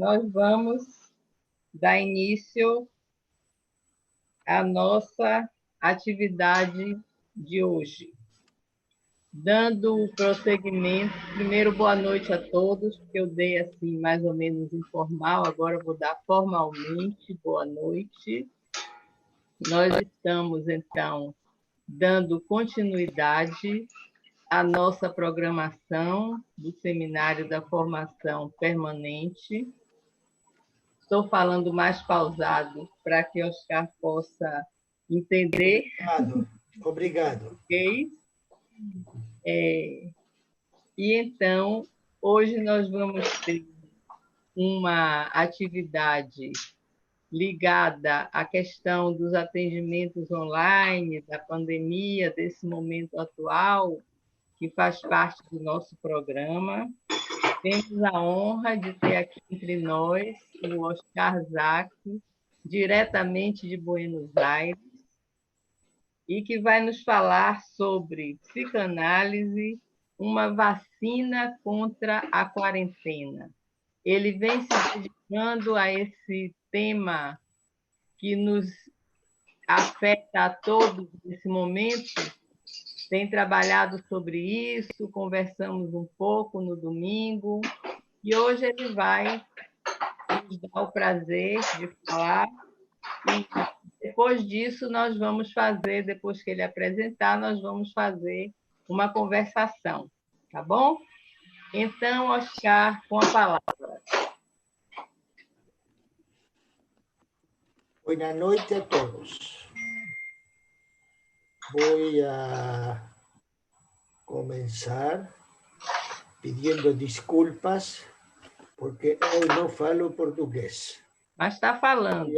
nós vamos dar início à nossa atividade de hoje. Dando prosseguimento, primeiro boa noite a todos, porque eu dei assim mais ou menos informal, agora eu vou dar formalmente boa noite. Nós estamos, então, dando continuidade à nossa programação do Seminário da Formação Permanente. Estou falando mais pausado para que Oscar possa entender. Obrigado. Ok? E então, hoje nós vamos ter uma atividade ligada à questão dos atendimentos online, da pandemia, desse momento atual, que faz parte do nosso programa. Temos a honra de ter aqui entre nós o Oscar Zac, diretamente de Buenos Aires, e que vai nos falar sobre psicanálise, uma vacina contra a quarentena. Ele vem se dedicando a esse tema que nos afeta a todos nesse momento, tem trabalhado sobre isso, conversamos um pouco no domingo, e hoje ele vai nos dar o prazer de falar, e depois disso nós vamos fazer, depois que ele apresentar, nós vamos fazer uma conversação, tá bom? Então, Oscar, com a palavra. Buenas noches a todos. Voy a comenzar pidiendo disculpas porque hoy no falo portugués. Mas está falando.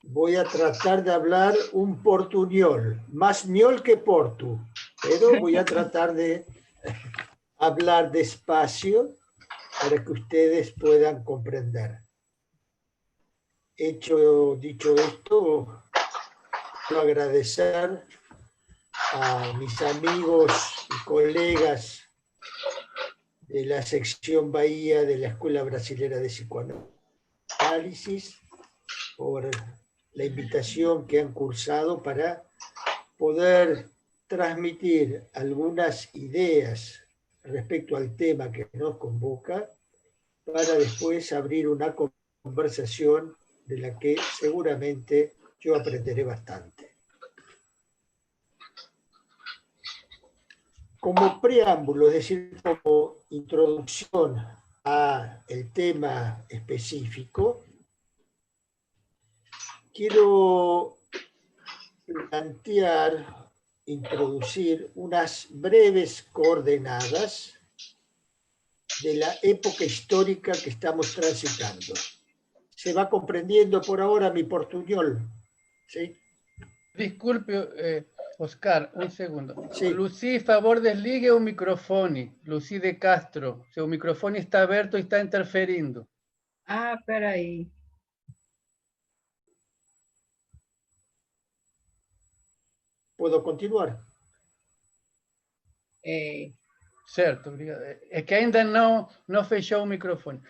Voy a tratar de hablar un portuñol, más ñol que portu, pero voy a tratar de hablar despacio para que ustedes puedan comprender. Dicho esto, quiero agradecer a mis amigos y colegas de la sección Bahía de la Escuela Brasilera de Psicoanálisis por la invitación que han cursado para poder transmitir algunas ideas respecto al tema que nos convoca, para después abrir una conversación de la que seguramente yo aprenderé bastante. Como preámbulo, es decir, como introducción al tema específico, quiero introducir unas breves coordenadas de la época histórica que estamos transitando. ¿Se va comprendiendo por ahora mi portuñol? ¿Sí? Disculpe, Oscar, un segundo. Sí. Lucy, favor, desligue o microfone. Lucy de Castro, seu microfone está aberto e está interferindo. Ah, peraí. ¿Puedo continuar? Certo, obrigado. É que ainda não fechou o microfone.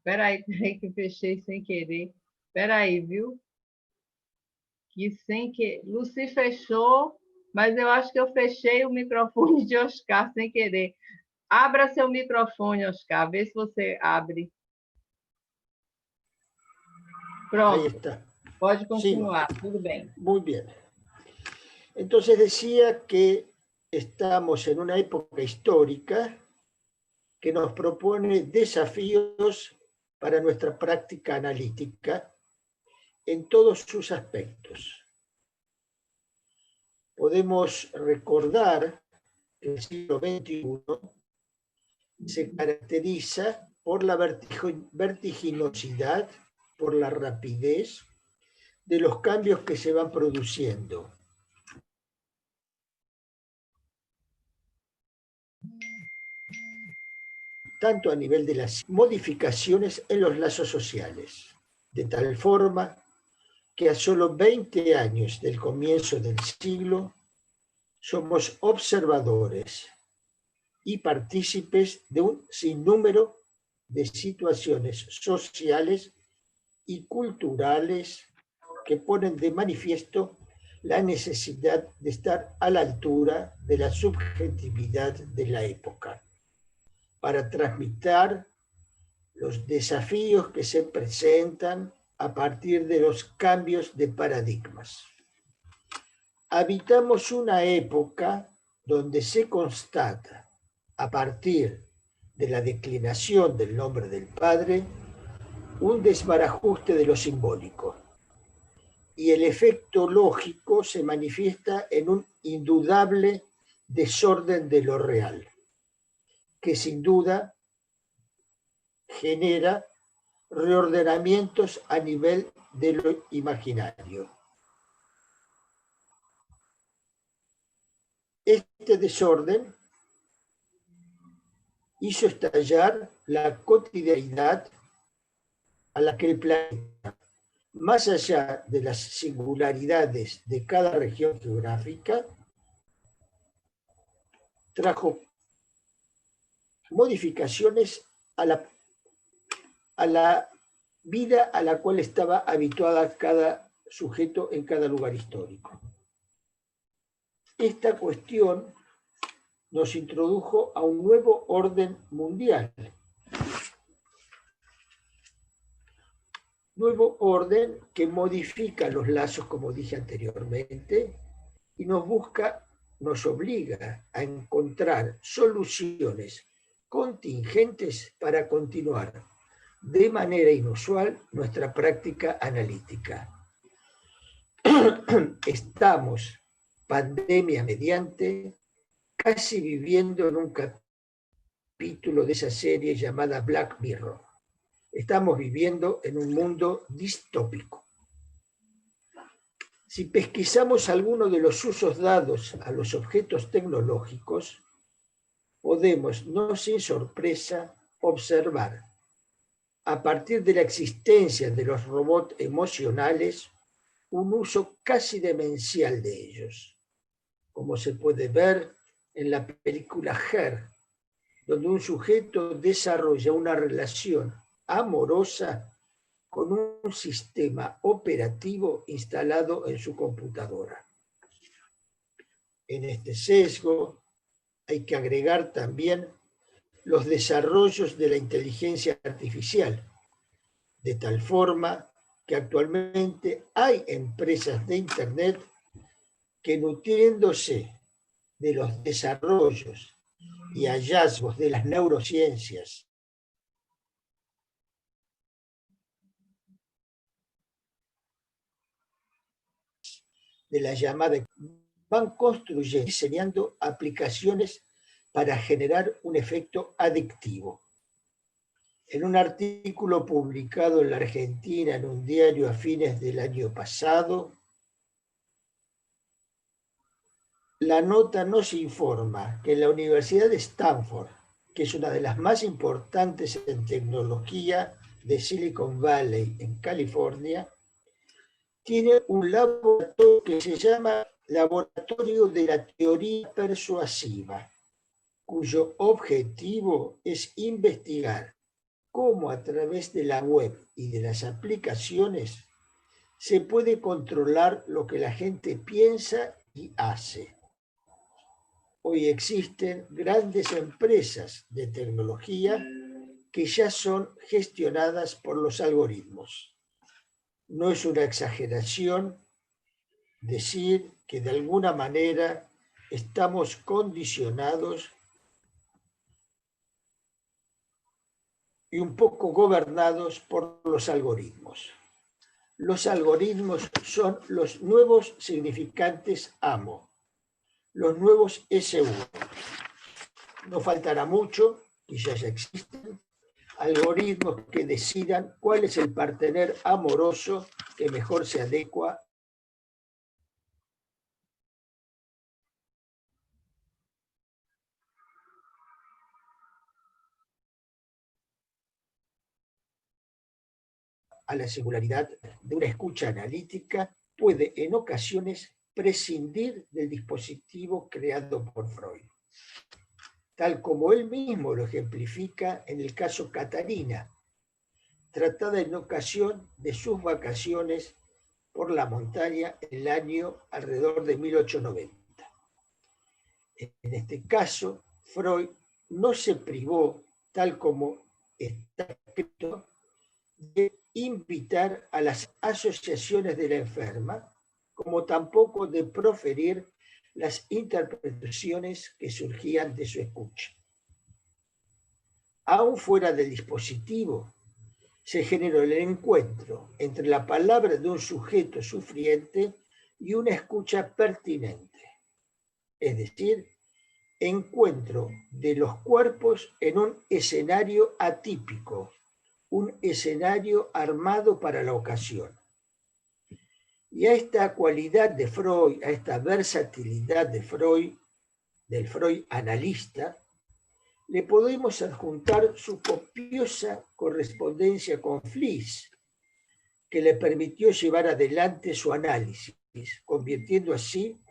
Peraí, que eu fechei sem querer. Peraí, viu? Que sem que... Lucy fechou, mas eu acho que eu fechei o microfone de Oscar sem querer. Abra seu microfone, Oscar. Vê se você abre. Pronto. Ahí está. Pode continuar. Sí. Tudo bem. Muy bien. Entonces decía que estamos en una época histórica que nos propone desafíos para nuestra práctica analítica en todos sus aspectos. Podemos recordar que el siglo XXI se caracteriza por la vertiginosidad, por la rapidez de los cambios que se van produciendo. Tanto a nivel de las modificaciones en los lazos sociales, de tal forma que a solo 20 años del comienzo del siglo somos observadores y partícipes de un sinnúmero de situaciones sociales y culturales que ponen de manifiesto la necesidad de estar a la altura de la subjetividad de la época, para transmitir los desafíos que se presentan a partir de los cambios de paradigmas. Habitamos una época donde se constata, a partir de la declinación del nombre del Padre, un desbarajuste de lo simbólico, y el efecto lógico se manifiesta en un indudable desorden de lo real, que sin duda genera reordenamientos a nivel de lo imaginario. Este desorden hizo estallar la cotidianidad a la que el planeta, más allá de las singularidades de cada región geográfica, trajo modificaciones a la vida a la cual estaba habituada cada sujeto en cada lugar histórico. Esta cuestión nos introdujo a un nuevo orden mundial. Nuevo orden que modifica los lazos, como dije anteriormente, y nos obliga a encontrar soluciones contingentes para continuar de manera inusual nuestra práctica analítica. Estamos, pandemia mediante, casi viviendo en un capítulo de esa serie llamada Black Mirror. Estamos viviendo en un mundo distópico. Si pesquisamos alguno de los usos dados a los objetos tecnológicos, podemos, no sin sorpresa, observar, a partir de la existencia de los robots emocionales, un uso casi demencial de ellos, como se puede ver en la película Her, donde un sujeto desarrolla una relación amorosa con un sistema operativo instalado en su computadora. En este sesgo hay que agregar también los desarrollos de la inteligencia artificial, de tal forma que actualmente hay empresas de Internet que, nutriéndose de los desarrollos y hallazgos de las neurociencias de la llamada, van construyendo y diseñando aplicaciones para generar un efecto adictivo. En un artículo publicado en la Argentina en un diario a fines del año pasado, la nota nos informa que en la Universidad de Stanford, que es una de las más importantes en tecnología de Silicon Valley en California, tiene un laboratorio que se llama Laboratorio de la Teoría Persuasiva, cuyo objetivo es investigar cómo a través de la web y de las aplicaciones se puede controlar lo que la gente piensa y hace. Hoy existen grandes empresas de tecnología que ya son gestionadas por los algoritmos. No es una exageración decir que de alguna manera estamos condicionados y un poco gobernados por los algoritmos. Los algoritmos son los nuevos significantes amo, los nuevos SU. No faltará mucho, y ya existen, algoritmos que decidan cuál es el partener amoroso que mejor se adecua a la singularidad de una escucha analítica, puede en ocasiones prescindir del dispositivo creado por Freud. tal como él mismo lo ejemplifica en el caso Catarina, tratada en ocasión de sus vacaciones por la montaña en el año alrededor de 1890. En este caso, Freud no se privó, tal como está escrito, de invitar a las asociaciones de la enferma, como tampoco de proferir las interpretaciones que surgían de su escucha. Aún fuera del dispositivo, se generó el encuentro entre la palabra de un sujeto sufriente y una escucha pertinente, es decir, encuentro de los cuerpos en un escenario atípico, un escenario armado para la ocasión. Y a esta cualidad de Freud, a esta versatilidad de Freud, del Freud analista, le podemos adjuntar su copiosa correspondencia con Fliess, que le permitió llevar adelante su análisis, convirtiendo así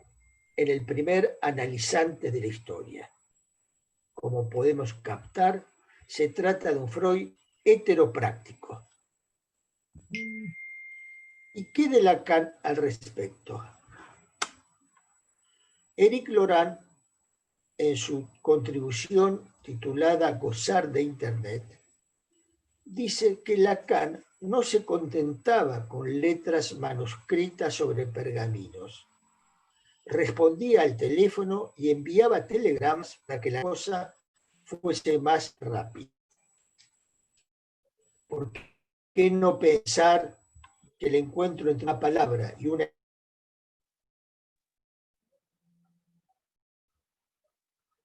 en el primer analizante de la historia. Como podemos captar, se trata de un Freud heteropráctico. ¿Y qué de Lacan al respecto? Éric Laurent, en su contribución titulada Gozar de Internet, dice que Lacan no se contentaba con letras manuscritas sobre pergaminos. Respondía al teléfono y enviaba telegramas para que la cosa fuese más rápida. ¿Por qué no pensar que el encuentro entre una palabra y una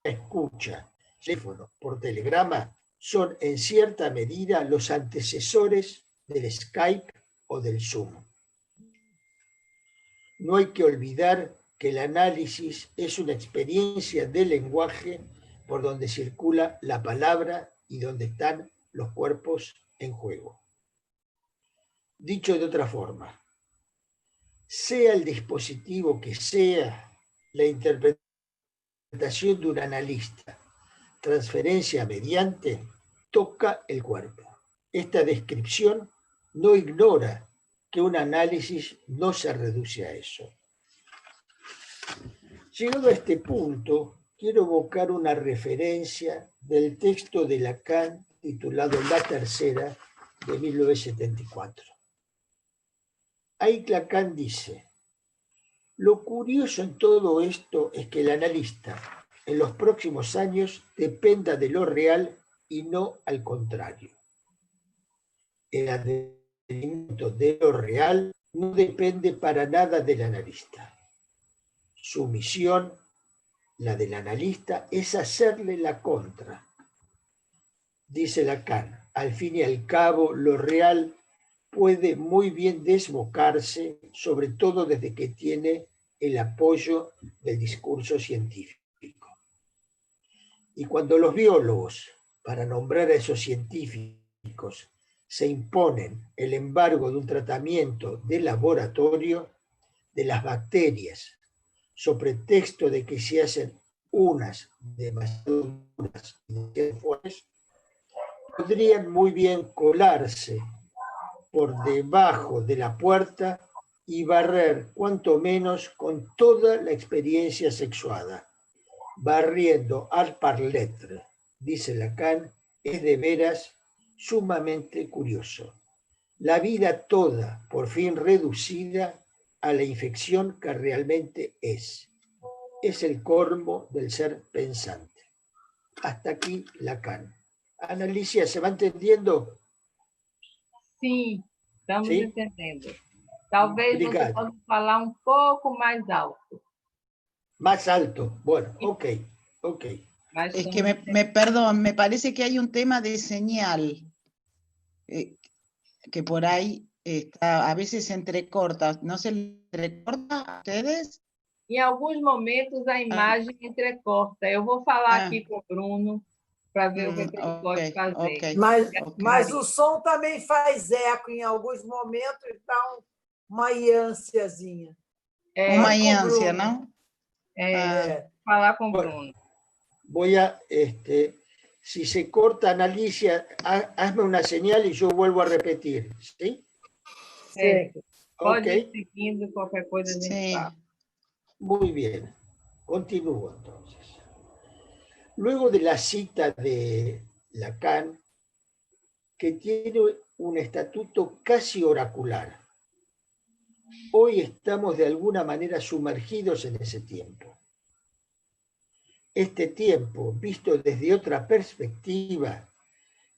escucha, teléfono por telegrama, son en cierta medida los antecesores del Skype o del Zoom? No hay que olvidar que el análisis es una experiencia del lenguaje por donde circula la palabra y donde están los cuerpos en juego. Dicho de otra forma, sea el dispositivo que sea, la interpretación de un analista, transferencia mediante, toca el cuerpo. Esta descripción no ignora que un análisis no se reduce a eso. Llegado a este punto, quiero evocar una referencia del texto de Lacan titulado La Tercera, de 1974. Ahí Lacan dice: lo curioso en todo esto es que el analista en los próximos años dependa de lo real y no al contrario. El advenimiento de lo real no depende para nada del analista. Su misión, la del analista, es hacerle la contra. Dice Lacan, al fin y al cabo, lo real puede muy bien desbocarse, sobre todo desde que tiene el apoyo del discurso científico. Y cuando los biólogos, para nombrar a esos científicos, se imponen el embargo de un tratamiento de laboratorio de las bacterias, sobre pretexto de que se hacen unas demasiado duras y demasiado fuertes, podrían muy bien colarse por debajo de la puerta y barrer cuanto menos con toda la experiencia sexuada. Barriendo al par lettre, dice Lacan, es de veras sumamente curioso. La vida toda, por fin reducida a la infección que realmente es. Es el colmo del ser pensante. Hasta aquí Lacan. Alicia, ¿se va entendiendo? Sim, estamos ¿Sí? entendendo. Talvez você Obrigado. possa falar um pouco mais alto. Más alto. Bueno, ok. Mas Es que perdón, me parece que hay un tema de señal, que por ahí está, a veces se entrecorta. ¿No se entrecorta a ustedes? em alguns momentos a imagem entrecorta. Eu vou falar aqui com o Bruno para ver o que ele pode fazer. Mas o som também faz eco em alguns momentos e dá uma iânciazinha. Uma iância, não? Falar com o Bruno. voy a, si se corta, Alicia, hazme una señal y yo vuelvo a repetir, ¿sí? Certo. Pode Ok, ir seguindo, qualquer coisa a gente Sí. fala. muy bien. Continúo entonces. Luego de la cita de Lacan, que tiene un estatuto casi oracular, hoy estamos de alguna manera sumergidos en ese tiempo. Este tiempo, visto desde otra perspectiva,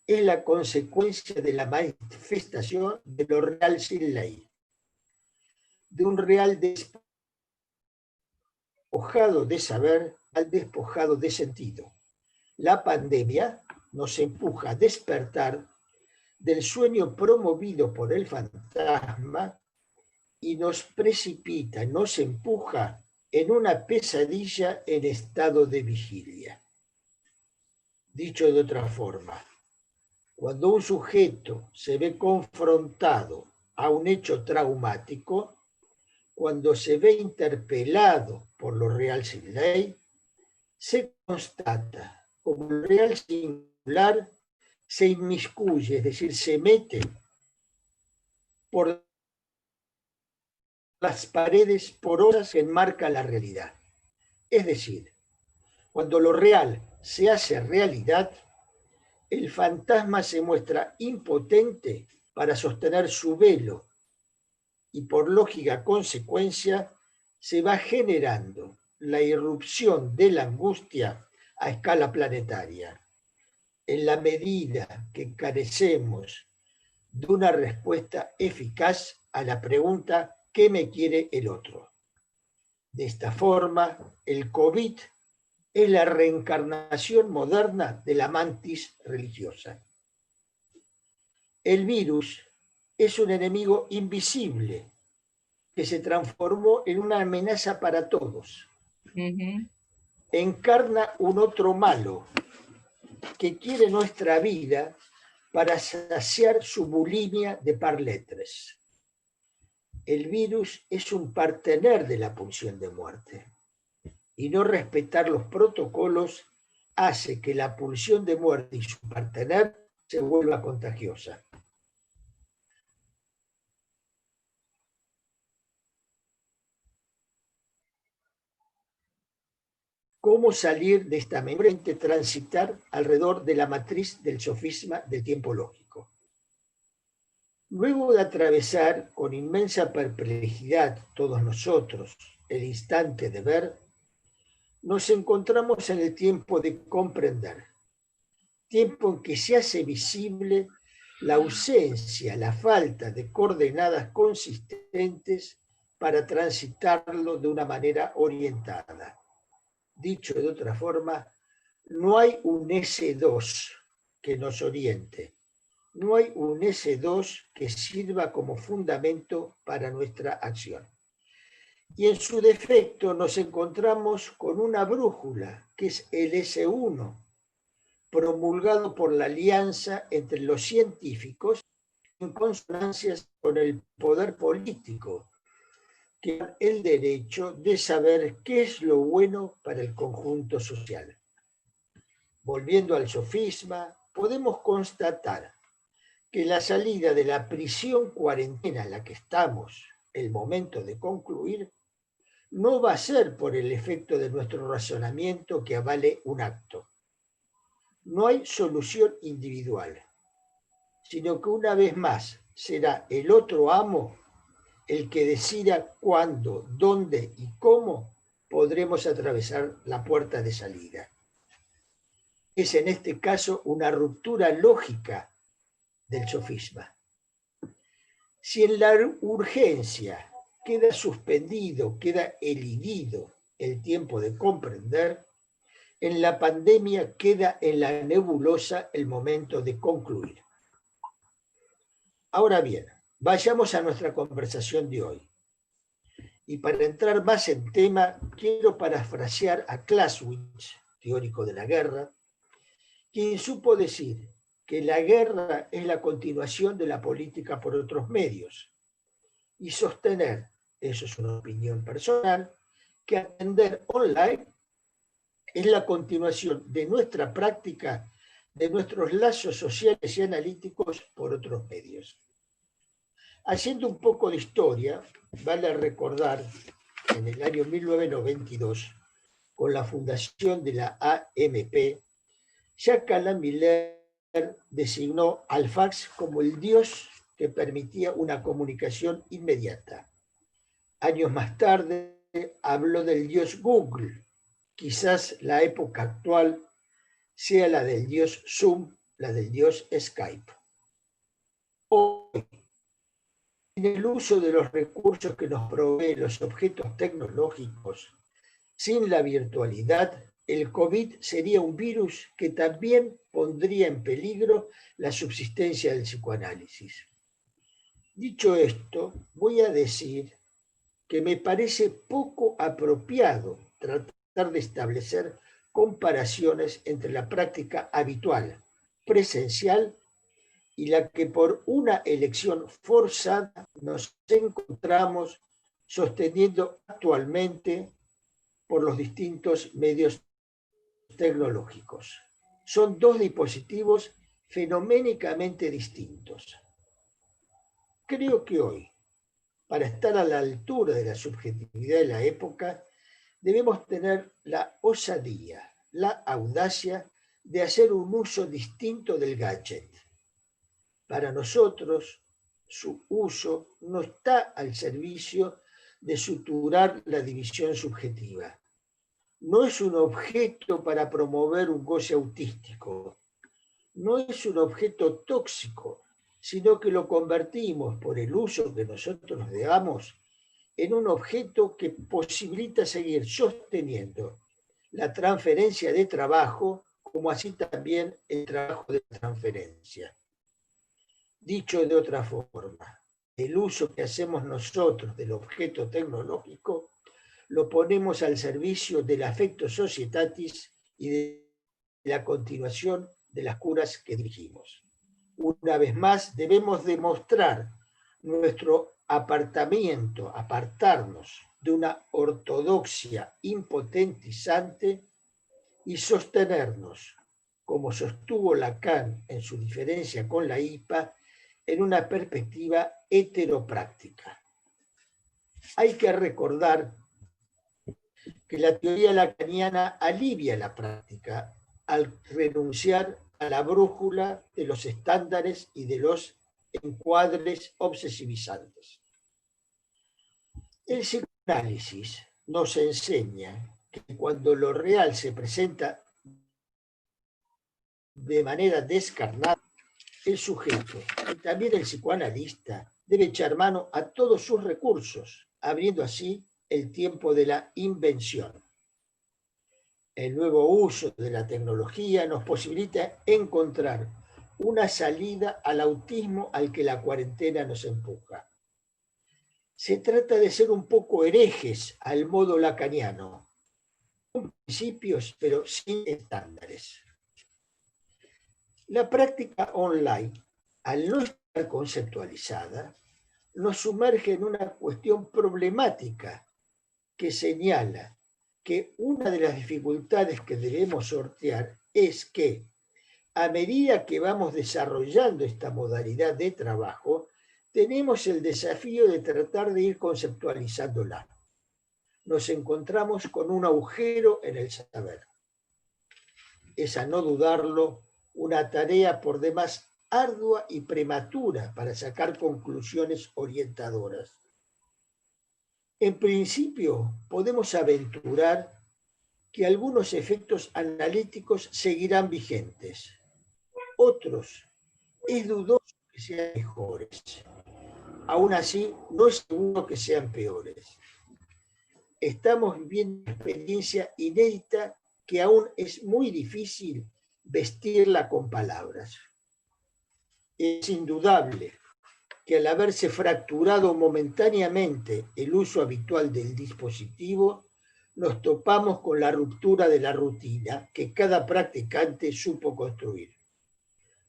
es la consecuencia de la manifestación de lo real sin ley, de un real despojado de saber al despojado de sentido. La pandemia nos empuja a despertar del sueño promovido por el fantasma y nos precipita, nos empuja en una pesadilla en estado de vigilia. Dicho de otra forma, cuando un sujeto se ve confrontado a un hecho traumático, cuando se ve interpelado por lo real sin ley, se constata como lo real singular se inmiscuye, es decir, se mete por las paredes porosas que enmarcan la realidad. Es decir, cuando lo real se hace realidad, el fantasma se muestra impotente para sostener su velo y por lógica consecuencia se va generando la irrupción de la angustia a escala planetaria. En la medida que carecemos de una respuesta eficaz a la pregunta ¿qué me quiere el otro? De esta forma, el COVID es la reencarnación moderna de la mantis religiosa. El virus es un enemigo invisible que se transformó en una amenaza para todos. Encarna un otro malo que quiere nuestra vida para saciar su bulimia de parletres. El virus es un partener de la pulsión de muerte y no respetar los protocolos hace que la pulsión de muerte y su partener se vuelva contagiosa. ¿Cómo salir de esta mente, transitar alrededor de la matriz del sofisma del tiempo lógico? Luego de atravesar con inmensa perplejidad todos nosotros el instante de ver, nos encontramos en el tiempo de comprender, tiempo en que se hace visible la ausencia, la falta de coordenadas consistentes para transitarlo de una manera orientada. Dicho de otra forma, no hay un S2 que nos oriente, no hay un S2 que sirva como fundamento para nuestra acción. Y en su defecto nos encontramos con una brújula, que es el S1, promulgado por la alianza entre los científicos en consonancia con el poder político, que da el derecho de saber qué es lo bueno para el conjunto social. Volviendo al sofisma, podemos constatar que la salida de la prisión cuarentena en la que estamos, el momento de concluir, no va a ser por el efecto de nuestro razonamiento que avale un acto. No hay solución individual, sino que una vez más será el otro amo el que decida cuándo, dónde y cómo podremos atravesar la puerta de salida. Es en este caso una ruptura lógica del sofisma. Si en la urgencia queda suspendido, queda elidido el tiempo de comprender, en la pandemia queda en la nebulosa el momento de concluir. Ahora bien, vayamos a nuestra conversación de hoy. Y para entrar más en tema, quiero parafrasear a Clausewitz, teórico de la guerra, quien supo decir que la guerra es la continuación de la política por otros medios, y sostener, eso es una opinión personal, que atender online es la continuación de nuestra práctica, de nuestros lazos sociales y analíticos por otros medios. Haciendo un poco de historia, vale recordar que en el año 1992, con la fundación de la AMP, Jacques Alain Miller designó al fax como el dios que permitía una comunicación inmediata. Años más tarde habló del dios Google. Quizás la época actual sea la del dios Zoom, la del dios Skype. Hoy, en el uso de los recursos que nos proveen los objetos tecnológicos, sin la virtualidad, el COVID sería un virus que también pondría en peligro la subsistencia del psicoanálisis. Dicho esto, voy a decir que me parece poco apropiado tratar de establecer comparaciones entre la práctica habitual, presencial, y la que por una elección forzada nos encontramos sosteniendo actualmente por los distintos medios tecnológicos. Son dos dispositivos fenoménicamente distintos. Creo que hoy, para estar a la altura de la subjetividad de la época, debemos tener la osadía, la audacia de hacer un uso distinto del gadget. Para nosotros, su uso no está al servicio de suturar la división subjetiva. No es un objeto para promover un goce autístico. No es un objeto tóxico, sino que lo convertimos, por el uso que nosotros le damos, en un objeto que posibilita seguir sosteniendo la transferencia de trabajo, como así también el trabajo de transferencia. Dicho de otra forma, el uso que hacemos nosotros del objeto tecnológico lo ponemos al servicio del affectio societatis y de la continuación de las curas que dirigimos. Una vez más, debemos demostrar nuestro apartarnos de una ortodoxia impotentizante y sostenernos, como sostuvo Lacan en su diferencia con la IPA, en una perspectiva heteropráctica. Hay que recordar que la teoría lacaniana alivia la práctica al renunciar a la brújula de los estándares y de los encuadres obsesivizantes. El psicoanálisis nos enseña que cuando lo real se presenta de manera descarnada, el sujeto y también el psicoanalista debe echar mano a todos sus recursos, abriendo así el tiempo de la invención. El nuevo uso de la tecnología nos posibilita encontrar una salida al autismo al que la cuarentena nos empuja. Se trata de ser un poco herejes al modo lacaniano, con principios pero sin estándares. La práctica online, al no estar conceptualizada, nos sumerge en una cuestión problemática que señala que una de las dificultades que debemos sortear es que, a medida que vamos desarrollando esta modalidad de trabajo, tenemos el desafío de tratar de ir conceptualizándola. Nos encontramos con un agujero en el saber. Es, a no dudarlo, una tarea por demás ardua y prematura para sacar conclusiones orientadoras. En principio, podemos aventurar que algunos efectos analíticos seguirán vigentes. Otros, es dudoso que sean mejores. Aún así, no es seguro que sean peores. Estamos viviendo una experiencia inédita que aún es muy difícil vestirla con palabras. Es indudable que al haberse fracturado momentáneamente el uso habitual del dispositivo, nos topamos con la ruptura de la rutina que cada practicante supo construir.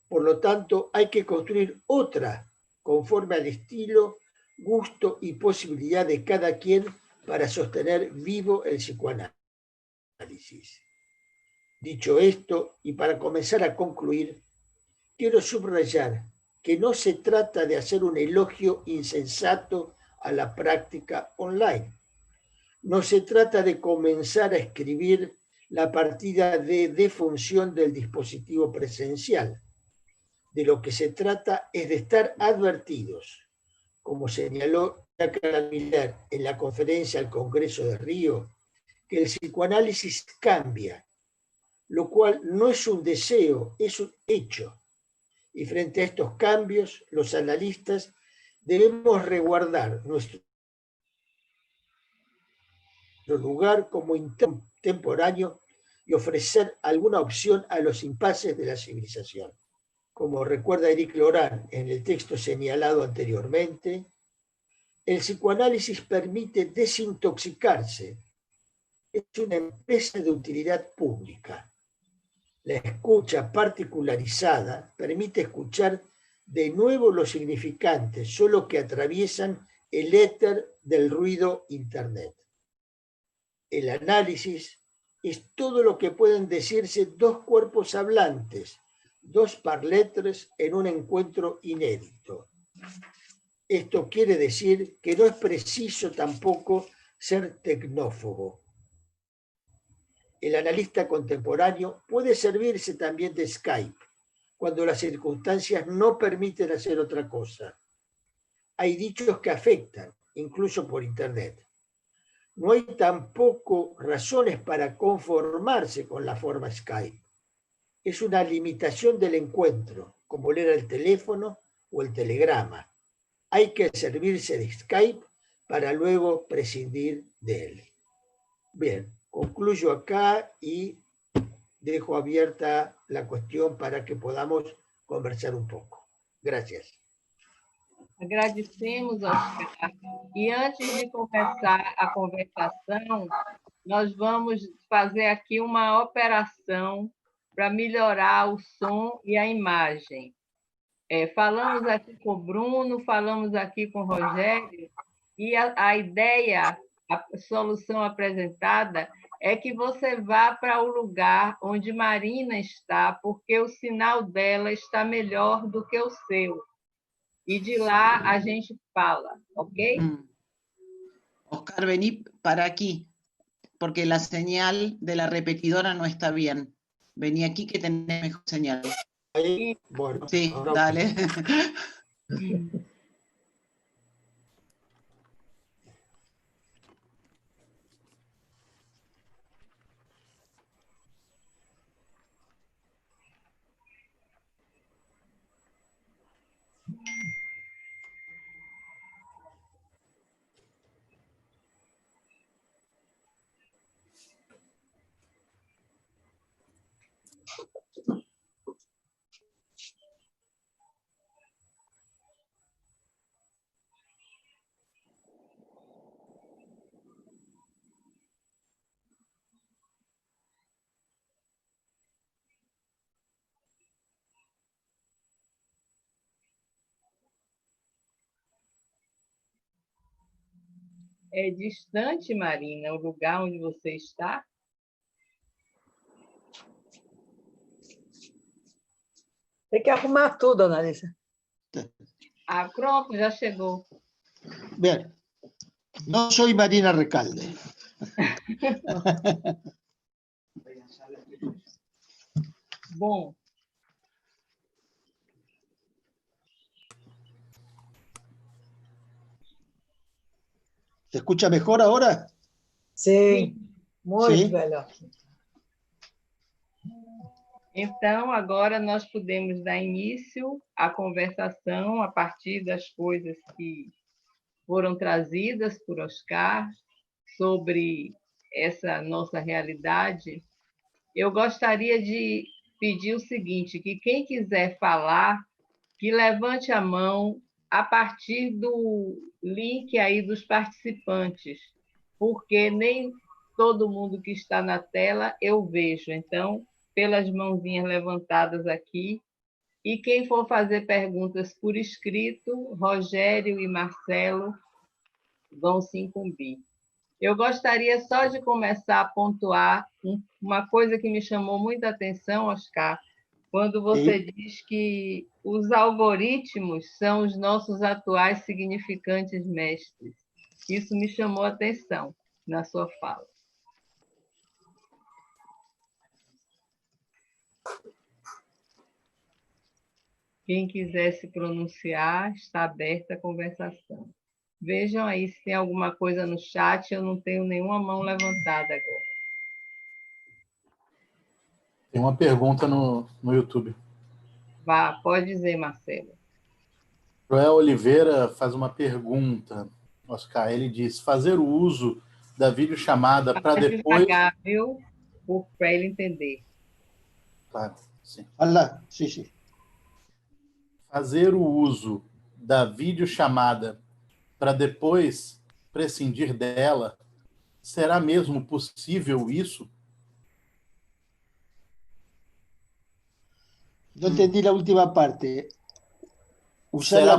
Por lo tanto, hay que construir otra conforme al estilo, gusto y posibilidad de cada quien para sostener vivo el psicoanálisis. Dicho esto, y para comenzar a concluir, quiero subrayar que no se trata de hacer un elogio insensato a la práctica online. No se trata de comenzar a escribir la partida de defunción del dispositivo presencial. De lo que se trata es de estar advertidos, como señaló Jacques Miller en la conferencia al Congreso de Río, que el psicoanálisis cambia, lo cual no es un deseo, es un hecho. Y frente a estos cambios, los analistas debemos resguardar nuestro lugar como contemporáneo y ofrecer alguna opción a los impases de la civilización. Como recuerda Eric Laurent en el texto señalado anteriormente, el psicoanálisis permite desintoxicarse. Es una empresa de utilidad pública. La escucha particularizada permite escuchar de nuevo los significantes, solo que atraviesan el éter del ruido Internet. El análisis es todo lo que pueden decirse dos cuerpos hablantes, dos parletres en un encuentro inédito. Esto quiere decir que no es preciso tampoco ser tecnófobo. El analista contemporáneo puede servirse también de Skype cuando las circunstancias no permiten hacer otra cosa. Hay dichos que afectan, incluso por Internet. No hay tampoco razones para conformarse con la forma Skype. Es una limitación del encuentro, como leer el teléfono o el telegrama. Hay que servirse de Skype para luego prescindir de él. Bien, concluyo acá y dejo abierta la cuestión para que podamos conversar un poco. Gracias. Agradecemos, Oscar. E antes de começar a conversação, nós vamos fazer aqui uma operação para melhorar o som e a imagem. Falamos aqui com o Bruno, falamos aqui com o Rogério, e a ideia, a solução apresentada é que você vá para o lugar onde Marina está, porque o sinal dela está melhor do que o seu. E de lá a gente fala, ok? Oscar, vení para aquí, porque la señal de la repetidora no está bien. Vení aquí que tenés mejor señal. Ahí, bueno, Sí, ahora... dale. É distante, Marina, o lugar onde você está? Tem que arrumar tudo, Analisa. Ah, pronto, já chegou. Bien, no soy Marina Recalde. Bom, ¿Se escucha mejor ahora? Sim, muito Sim. melhor. então agora nós podemos dar início à conversação a partir das coisas que foram trazidas por Oscar sobre essa nossa realidade. Eu gostaria de pedir o seguinte, que quem quiser falar, que levante a mão a partir do link aí dos participantes, porque nem todo mundo que está na tela eu vejo. Então, pelas mãozinhas levantadas aqui, e quem for fazer perguntas por escrito, Rogério e Marcelo vão se incumbir. Eu gostaria só de começar a pontuar uma coisa que me chamou muita atenção, Oscar, quando você diz que os algoritmos são os nossos atuais significantes mestres. Isso me chamou a atenção na sua fala. Quem quiser se pronunciar, está aberta a conversação. Vejam aí se tem alguma coisa no chat, eu não tenho nenhuma mão levantada agora. Tem uma pergunta no YouTube. Vá, pode dizer, Marcelo. Joel Oliveira faz uma pergunta, Oscar. Ele diz, fazer o uso da videochamada para depois... Devagar, viu? Para ele entender. Claro, sim. Olá, sim. Fazer o uso da videochamada para depois prescindir dela, será mesmo possível isso? No entendí la última parte. Usar la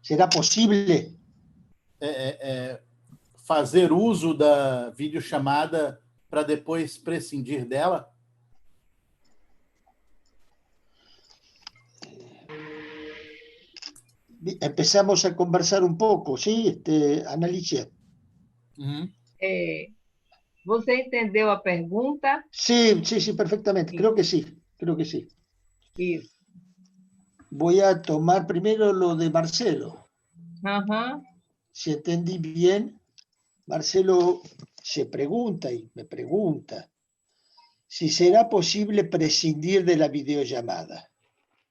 ¿Será posible? Fazer uso da videochamada para depois prescindir dela? Empezamos a conversar un poco, ¿sí? Analicia. Você entendeu a pergunta? Sí, perfectamente. Creo que sí. Isso. Voy a tomar primero lo de Marcelo. Uhum. Si entendí bien, Marcelo se pregunta y me pregunta si será posible prescindir de la videollamada.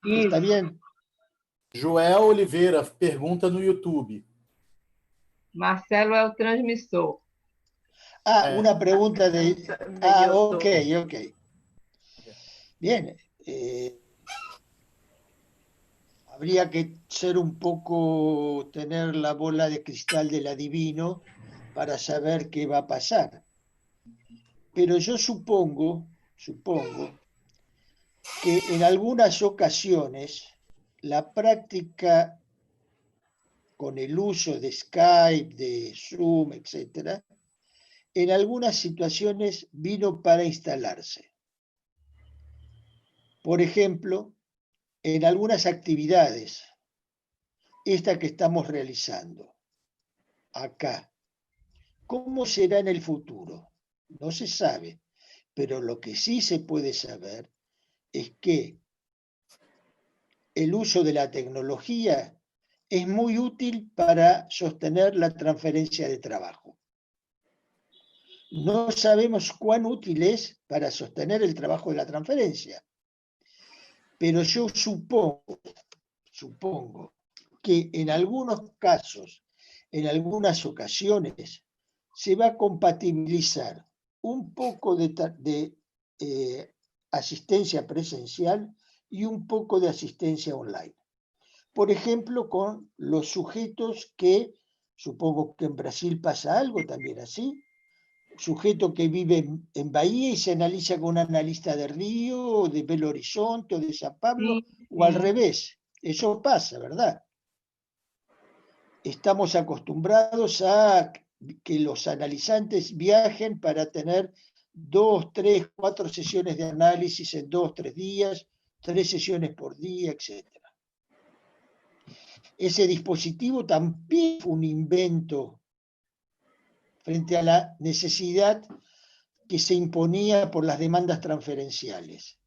Isso. ¿Está bien? Joel Oliveira pergunta no YouTube. Marcelo é o transmissor. Una pregunta de... Ok. Bien. Habría que ser un poco, tener la bola de cristal del adivino para saber qué va a pasar. Pero yo supongo que en algunas ocasiones la práctica con el uso de Skype, de Zoom, etc., en algunas situaciones vino para instalarse. Por ejemplo, en algunas actividades, esta que estamos realizando acá. ¿Cómo será en el futuro? No se sabe, pero lo que sí se puede saber es que el uso de la tecnología es muy útil para sostener la transferencia de trabajo. No sabemos cuán útil es para sostener el trabajo de la transferencia, pero yo supongo que en algunos casos, en algunas ocasiones, se va a compatibilizar un poco de asistencia presencial y un poco de asistencia online. Por ejemplo, con los sujetos que, supongo que en Brasil pasa algo también así, sujeto que vive en Bahía y se analiza con un analista de Río, o de Belo Horizonte, o de San Pablo, o al revés. Eso pasa, ¿verdad? Estamos acostumbrados a que los analizantes viajen para tener 2, 3, 4 sesiones de análisis en 2, 3 días, 3 sesiones por día, etc. Ese dispositivo también fue un invento frente a la necesidad que se imponía por las demandas transferenciales.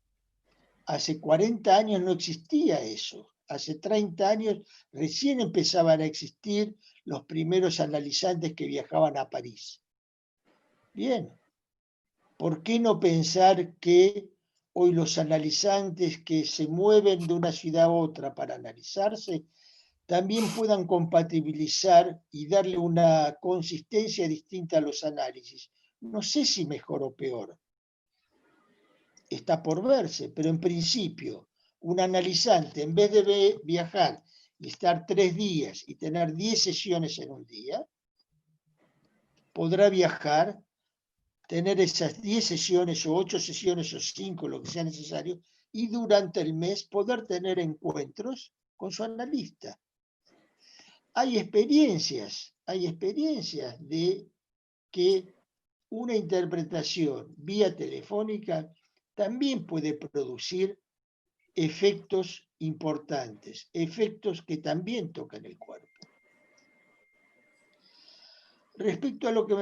Hace 40 años no existía eso. Hace 30 años recién empezaban a existir los primeros analizantes que viajaban a París. Bien, ¿por qué no pensar que hoy los analizantes que se mueven de una ciudad a otra para analizarse también puedan compatibilizar y darle una consistencia distinta a los análisis? No sé si mejor o peor. Está por verse, pero en principio, un analizante, en vez de viajar y estar 3 días y tener 10 sesiones en un día, podrá viajar, tener esas 10 sesiones o 8 sesiones o 5, lo que sea necesario, y durante el mes poder tener encuentros con su analista. hay experiencias de que una interpretación vía telefónica también puede producir efectos importantes, efectos que también tocan el cuerpo. Respecto a lo que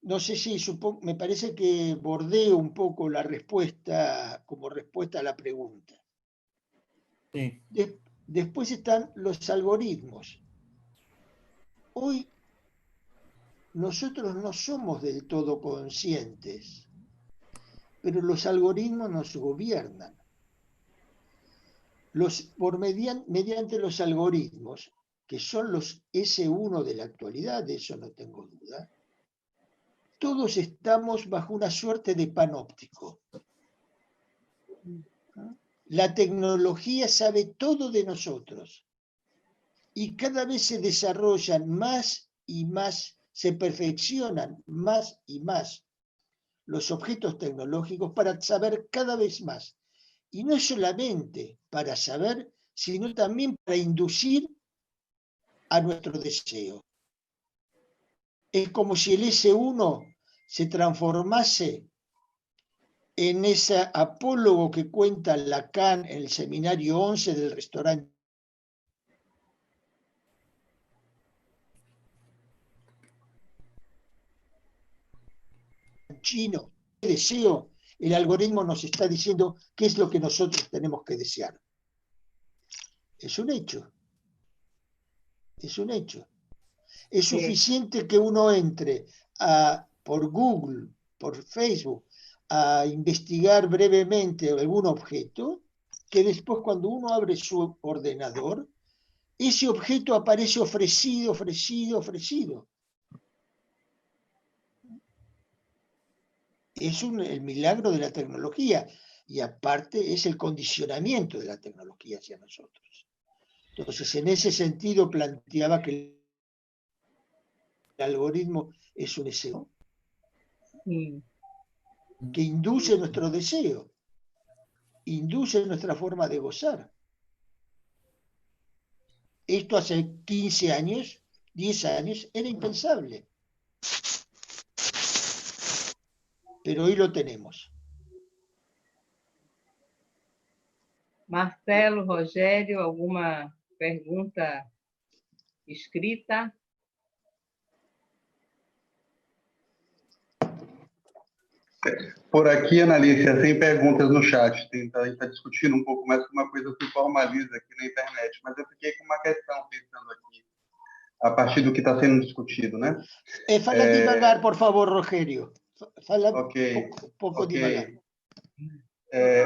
no sé si me parece que bordeo un poco la respuesta como respuesta a la pregunta. Sí. Después están los algoritmos. Hoy nosotros no somos del todo conscientes, pero los algoritmos nos gobiernan. Mediante los algoritmos, que son los S1 de la actualidad, de eso no tengo duda, todos estamos bajo una suerte de panóptico. La tecnología sabe todo de nosotros y cada vez se desarrollan más y más, se perfeccionan más y más los objetos tecnológicos para saber cada vez más. Y no solamente para saber, sino también para inducir a nuestro deseo. Es como si el S1 se transformase en ese apólogo que cuenta Lacan en el seminario 11 del restaurante chino. Deseo, el algoritmo nos está diciendo qué es lo que nosotros tenemos que desear. Es un hecho. Es un hecho. Es suficiente que uno entre por Google, por Facebook, a investigar brevemente algún objeto, que después cuando uno abre su ordenador, ese objeto aparece ofrecido, ofrecido, ofrecido. Es el milagro de la tecnología y aparte es el condicionamiento de la tecnología hacia nosotros. Entonces, en ese sentido planteaba que el algoritmo es un deseo que induce nuestro deseo, induce nuestra forma de gozar. Esto hace 15 años, 10 años, era impensable. Pero hoy lo tenemos. Marcelo, Rogério, alguma pergunta escrita? Por aqui, Analícia, sem perguntas no chat. A gente está discutindo um pouco mais que uma coisa se formaliza aqui na internet, mas eu fiquei com uma questão pensando aqui, a partir do que está sendo discutido, né? Fala devagar, por favor, Rogério. Fala pouco devagar.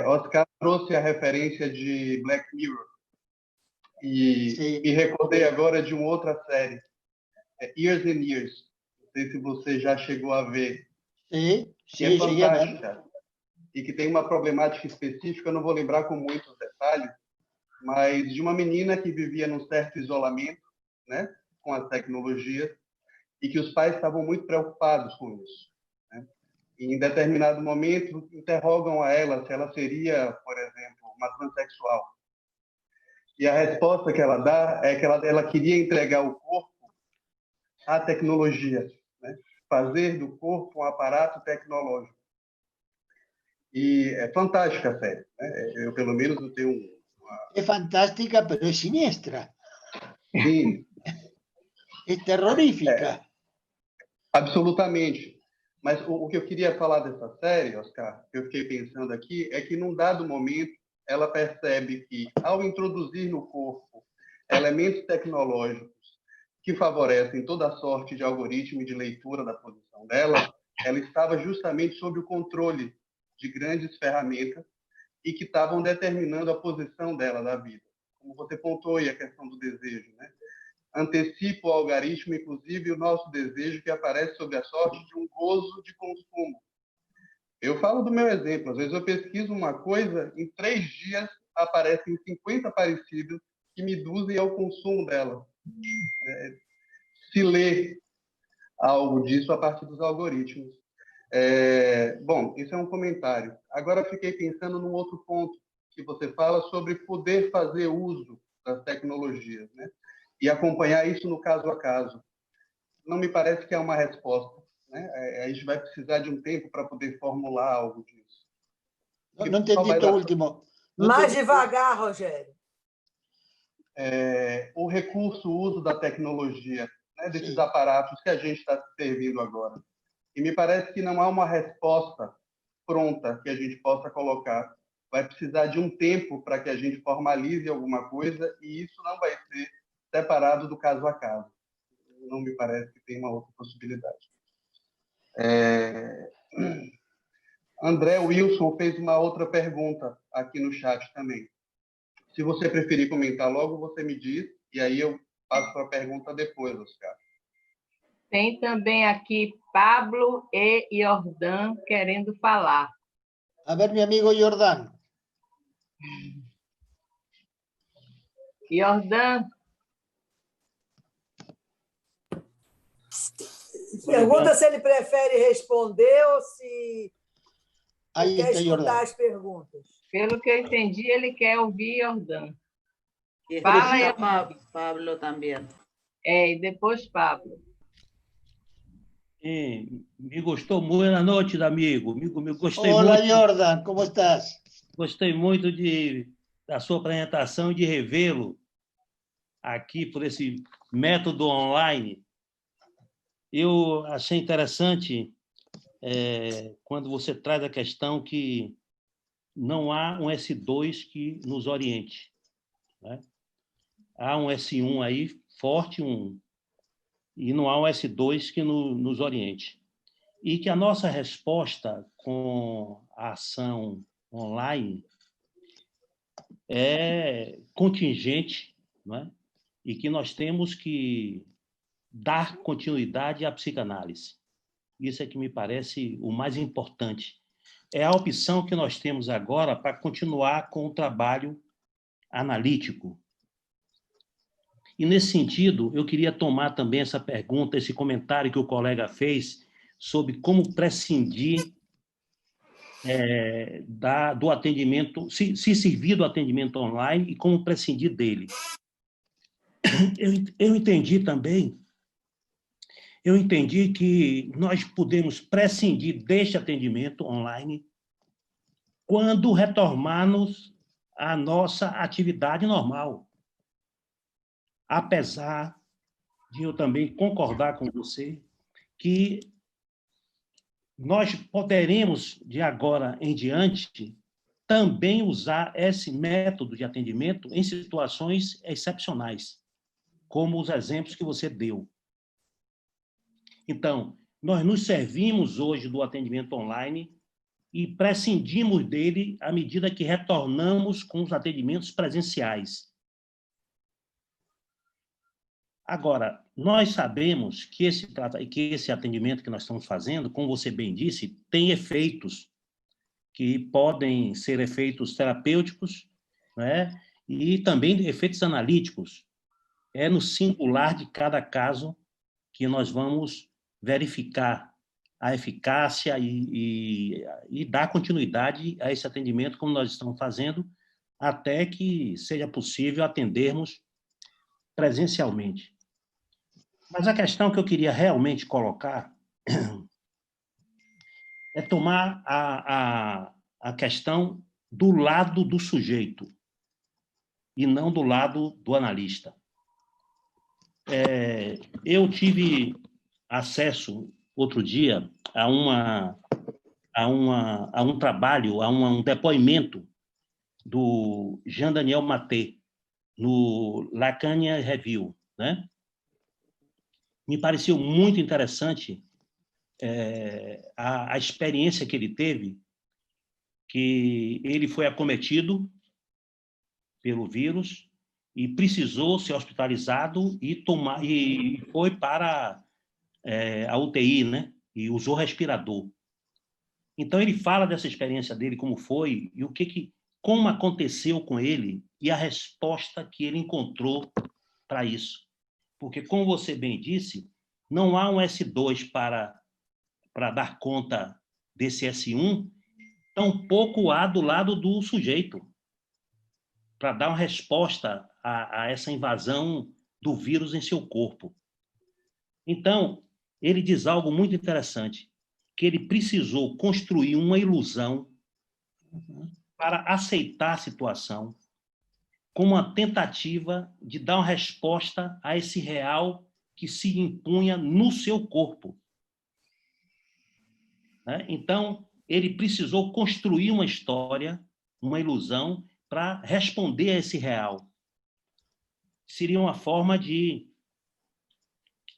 Oscar trouxe a referência de Black Mirror e me recordei agora de uma outra série, Years and Years. Não sei se você já chegou a ver. Sim, que é fantástica e que tem uma problemática específica, eu não vou lembrar com muitos detalhes, mas de uma menina que vivia num certo isolamento, né, com as tecnologias, e que os pais estavam muito preocupados com isso, né? E em determinado momento interrogam a ela se ela seria, por exemplo, uma transexual. E a resposta que ela dá é que ela queria entregar o corpo à tecnologia, né? Fazer do corpo um aparato tecnológico. E é fantástica a série, né? Eu, pelo menos, eu tenho É fantástica, mas é sinistra. Sim. É terrorífica. Absolutamente. Mas o que eu queria falar dessa série, Oscar, que eu fiquei pensando aqui, é que num dado momento ela percebe que, ao introduzir no corpo elementos tecnológicos que favorecem toda a sorte de algoritmo e de leitura da posição dela, ela estava justamente sob o controle de grandes ferramentas e que estavam determinando a posição dela da vida. Como você pontuou aí a questão do desejo, né? Antecipa o algoritmo, inclusive, o nosso desejo que aparece sob a sorte de um gozo de consumo. Eu falo do meu exemplo. Às vezes eu pesquiso uma coisa, em 3 dias aparecem 50 parecidas que me induzem ao consumo dela. Se lê algo disso a partir dos algoritmos. Bom, isso é um comentário. Agora fiquei pensando num outro ponto que você fala sobre poder fazer uso das tecnologias, né? e acompanhar isso no caso a caso. Não me parece que é uma resposta, né? A gente vai precisar de um tempo para poder formular algo disso. No entendí esto último. No Mais entendí- devagar, Rogério. O recurso, o uso da tecnologia, né, desses Sim. aparatos que a gente está servindo agora. E me parece que não há uma resposta pronta que a gente possa colocar. Vai precisar de um tempo para que a gente formalize alguma coisa, e isso não vai ser separado do caso a caso. Não me parece que tem uma outra possibilidade. André Wilson fez uma outra pergunta aqui no chat também. Se você preferir comentar logo, você me diz, e aí eu passo para a pergunta depois, Oscar. Tem também aqui Pablo e Jordan querendo falar. A ver, mi amigo Jordán. Jordan, Pergunta se ele prefere responder ou se Ahí quer está escutar Jordán. as perguntas. pelo que eu entendi, ele quer ouvir Jordan. Y Fala, está Pablo también. E depois Pablo. Me gostou muito, boa noite, amigo. Gostei Hola muito, Jordán, ¿cómo estás? gostei muito da sua apresentação e de revê-lo aqui por esse método online. Eu achei interessante quando você traz a questão que não há um S2 que nos oriente, né? Há um S1 aí, forte, e não há um S2 que nos oriente. E que a nossa resposta com a ação online é contingente, não é? E que nós temos que dar continuidade à psicanálise. Isso é que me parece o mais importante. É a opção que nós temos agora para continuar com o trabalho analítico. E, nesse sentido, eu queria tomar também essa pergunta, esse comentário que o colega fez sobre como prescindir do atendimento, se servir do atendimento online e como prescindir dele. Eu entendi também, que nós podemos prescindir deste atendimento online quando retornarmos à nossa atividade normal. Apesar de eu também concordar com você que nós poderemos, de agora em diante, também usar esse método de atendimento em situações excepcionais, como os exemplos que você deu. Então, nós nos servimos hoje do atendimento online e prescindimos dele à medida que retornamos com os atendimentos presenciais. Agora, nós sabemos que esse atendimento que nós estamos fazendo, como você bem disse, tem efeitos que podem ser efeitos terapêuticos, né? E também efeitos analíticos. É no singular de cada caso que nós vamos verificar a eficácia e dar continuidade a esse atendimento, como nós estamos fazendo, até que seja possível atendermos presencialmente. Mas a questão que eu queria realmente colocar é tomar a questão do lado do sujeito e não do lado do analista. Eu tive acesso, outro dia, a um trabalho, a um depoimento do Jean Daniel Maté, no Lacania Review, né? Me pareceu muito interessante a experiência que ele teve, que ele foi acometido pelo vírus e precisou ser hospitalizado e foi para a UTI, né? E usou respirador. Então, ele fala dessa experiência dele, como foi, e como aconteceu com ele, e a resposta que ele encontrou para isso. Porque, como você bem disse, não há um S2 para dar conta desse S1, tampouco há do lado do sujeito, para dar uma resposta a essa invasão do vírus em seu corpo. Então, ele diz algo muito interessante, que ele precisou construir uma ilusão para aceitar a situação como uma tentativa de dar uma resposta a esse real que se impunha no seu corpo. Então, ele precisou construir uma história, uma ilusão, para responder a esse real. Seria uma forma de,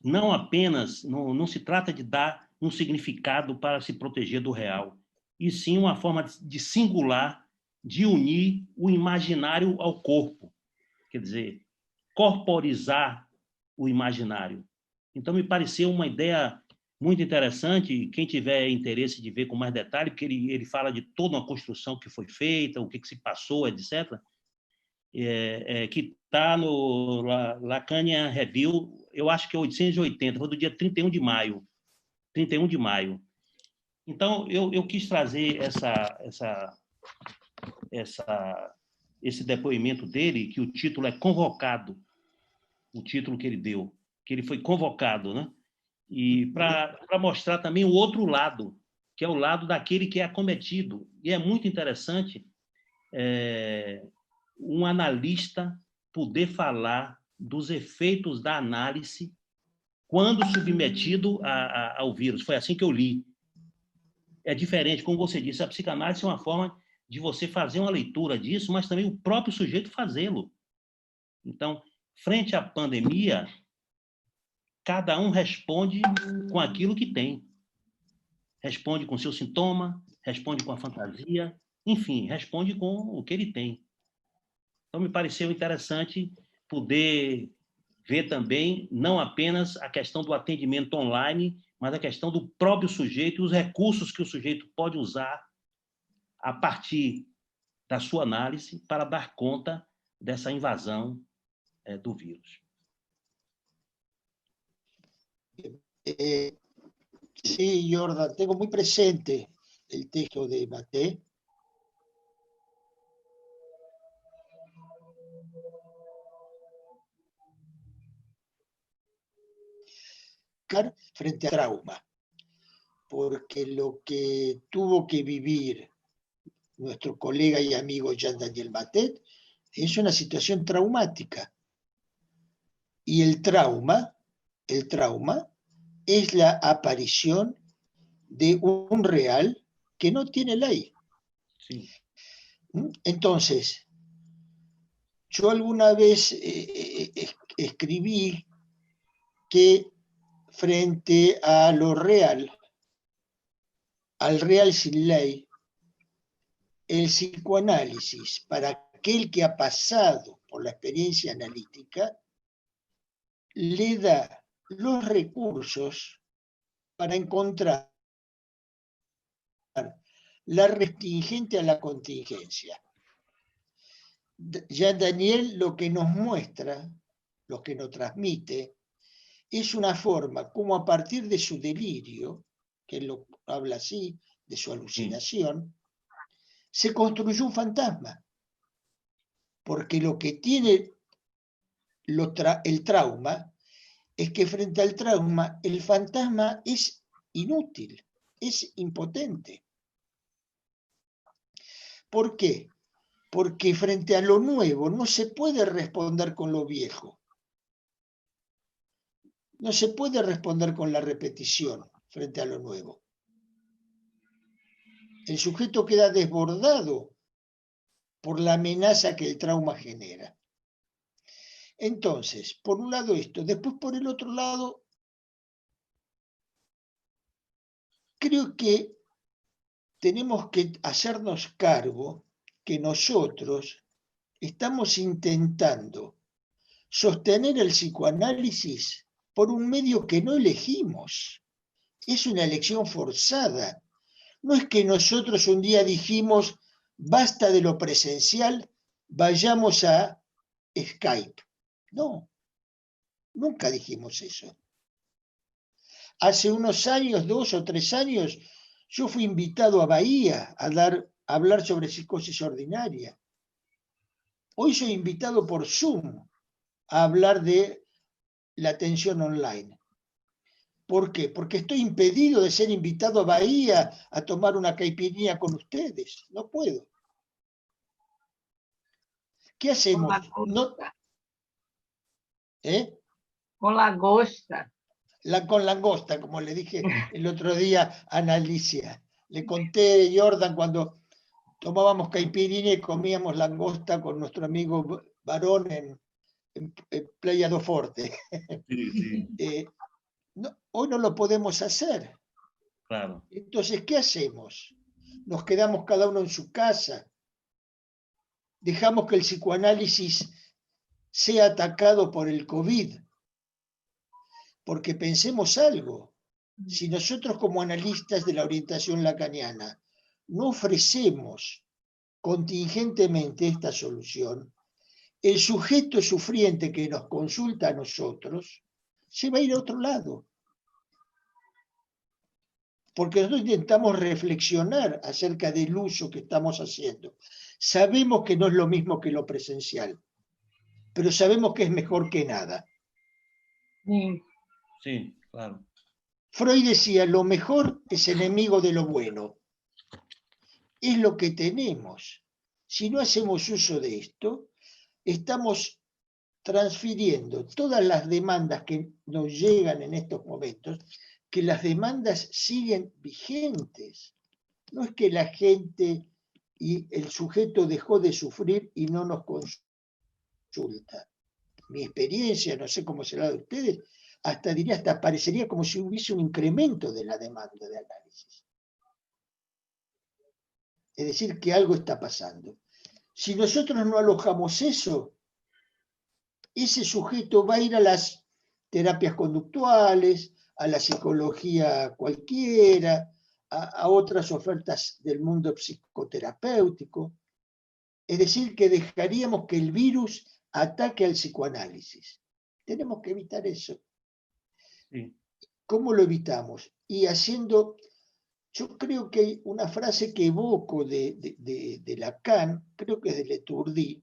não apenas, não se trata de dar um significado para se proteger do real, e sim uma forma de singular, de unir o imaginário ao corpo. Quer dizer, corporizar o imaginário. Então, me pareceu uma ideia muito interessante. Quem tiver interesse de ver com mais detalhe, porque ele fala de toda uma construção que foi feita, o que se passou, etc., que está no Lacanian Review, eu acho que é 880, foi do dia 31 de maio. 31 de maio. Então, eu quis trazer esse depoimento dele, que o título é Convocado, o título que ele deu, que ele foi convocado, né? E para mostrar também o outro lado, que é o lado daquele que é acometido. E é muito interessante um analista poder falar dos efeitos da análise quando submetido ao vírus. Foi assim que eu li. É diferente, como você disse, a psicanálise é uma forma de você fazer uma leitura disso, mas também o próprio sujeito fazê-lo. Então, frente à pandemia, cada um responde com aquilo que tem. Responde com seu sintoma, responde com a fantasia, enfim, responde com o que ele tem. Então, me pareceu interessante poder ver também, não apenas a questão do atendimento online, mas a questão do próprio sujeito e os recursos que o sujeito pode usar a partir da sua análise para dar conta dessa invasão do vírus. Sí, Jordan, tengo muy presente el texto de Maté. Frente al trauma, porque lo que tuvo que vivir nuestro colega y amigo Jean-Daniel Matet es una situación traumática. Y el trauma es la aparición de un real que no tiene ley. Sí. Entonces, yo alguna vez escribí que frente a lo real, al real sin ley, el psicoanálisis, para aquel que ha pasado por la experiencia analítica, le da los recursos para encontrar la restringente a la contingencia. Ya Daniel lo que nos muestra, lo que nos transmite, es una forma como a partir de su delirio, que él lo habla así, de su alucinación, se construyó un fantasma. Porque lo que tiene el trauma es que frente al trauma el fantasma es inútil, es impotente. ¿Por qué? Porque frente a lo nuevo no se puede responder con lo viejo. No se puede responder con la repetición frente a lo nuevo. El sujeto queda desbordado por la amenaza que el trauma genera. Entonces, por un lado esto, después por el otro lado, creo que tenemos que hacernos cargo que nosotros estamos intentando sostener el psicoanálisis por un medio que no elegimos. Es una elección forzada. No es que nosotros un día dijimos, basta de lo presencial, vayamos a Skype. No, nunca dijimos eso. Hace unos años, 2 o 3 años, yo fui invitado a Bahía a hablar sobre psicosis ordinaria. Hoy soy invitado por Zoom a hablar de la atención online. ¿Por qué? Porque estoy impedido de ser invitado a Bahía a tomar una caipirinha con ustedes. No puedo. ¿Qué hacemos? No, ¿eh? Con lagosta. Con langosta, como le dije el otro día a Ana Alicia. Le conté, Jordan, cuando tomábamos caipirinha y comíamos langosta con nuestro amigo Varón en Playa do Forte. Sí, sí. No, hoy no lo podemos hacer. Claro. Entonces, ¿qué hacemos? Nos quedamos cada uno en su casa. Dejamos que el psicoanálisis sea atacado por el COVID. Porque pensemos algo. Si nosotros como analistas de la orientación lacaniana no ofrecemos contingentemente esta solución, el sujeto sufriente que nos consulta a nosotros se va a ir a otro lado. Porque nosotros intentamos reflexionar acerca del uso que estamos haciendo. Sabemos que no es lo mismo que lo presencial, pero sabemos que es mejor que nada. Sí, claro. Freud decía, lo mejor es enemigo de lo bueno. Es lo que tenemos. Si no hacemos uso de esto, estamos transfiriendo todas las demandas que nos llegan en estos momentos, que las demandas siguen vigentes. No es que la gente y el sujeto dejó de sufrir y no nos consulta. Mi experiencia, no sé cómo será de ustedes, hasta parecería como si hubiese un incremento de la demanda de análisis. Es decir, que algo está pasando. Si nosotros no alojamos eso, ese sujeto va a ir a las terapias conductuales, a la psicología cualquiera, a otras ofertas del mundo psicoterapéutico. Es decir, que dejaríamos que el virus ataque al psicoanálisis. Tenemos que evitar eso. Sí. ¿Cómo lo evitamos? Y haciendo, yo creo que hay una frase que evoco de Lacan, creo que es de Leturdi.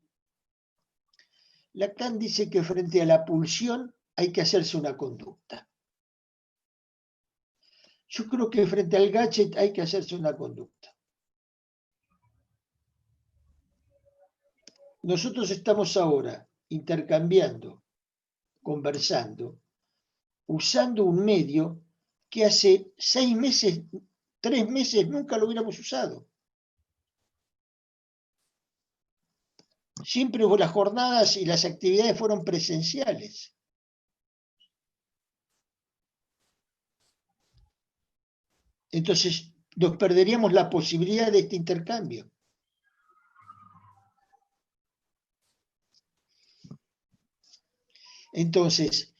Lacan dice que frente a la pulsión hay que hacerse una conducta. Yo creo que frente al gadget hay que hacerse una conducta. Nosotros estamos ahora intercambiando, conversando, usando un medio que hace 6 meses, 3 meses nunca lo hubiéramos usado. Siempre las jornadas y las actividades fueron presenciales. Entonces, nos perderíamos la posibilidad de este intercambio. Entonces,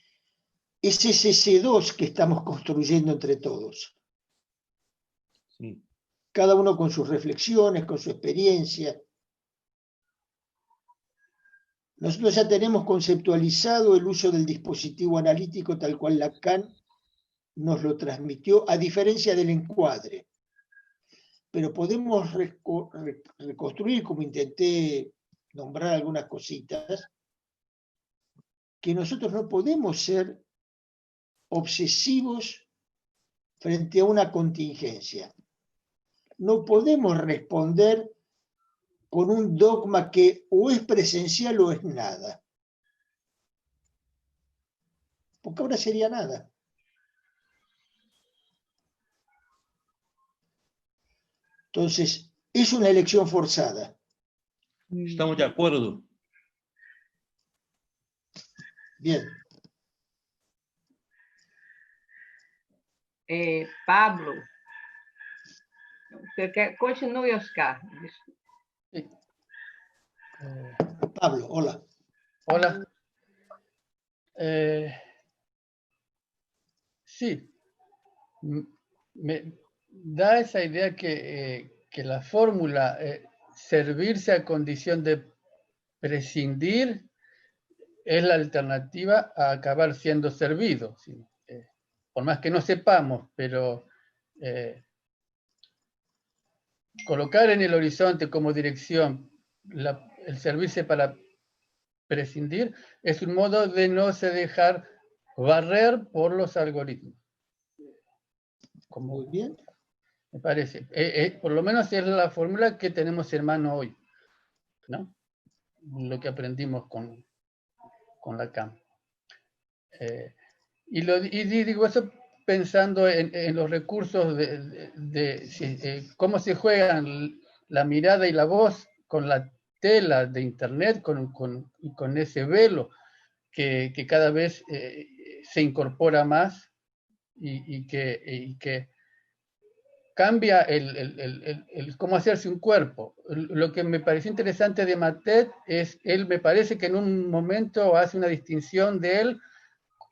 es ese C2 que estamos construyendo entre todos. Sí. Cada uno con sus reflexiones, con su experiencia. Nosotros ya tenemos conceptualizado el uso del dispositivo analítico tal cual Lacan nos lo transmitió, a diferencia del encuadre. Pero podemos reconstruir, como intenté nombrar algunas cositas, que nosotros no podemos ser obsesivos frente a una contingencia. No podemos responder con un dogma que o es presencial o es nada. Porque ahora sería nada. Entonces, es una elección forzada. Estamos de acuerdo. Bien. Pablo, continúe, Oscar. Sí. Pablo, hola. Hola. Sí, me da esa idea que la fórmula servirse a condición de prescindir es la alternativa a acabar siendo servido. ¿Sí? Por más que no sepamos, pero colocar en el horizonte como dirección el servirse para prescindir es un modo de no se dejar barrer por los algoritmos. Muy bien. Me parece. Por lo menos es la fórmula que tenemos en mano hoy, ¿no? Lo que aprendimos con Lacan. Y digo eso pensando en los recursos cómo se juegan la mirada y la voz con la tela de Internet, con ese velo que cada vez se incorpora más y que cambia el cómo hacerse un cuerpo. Lo que me pareció interesante de Matet es, él me parece que en un momento hace una distinción de él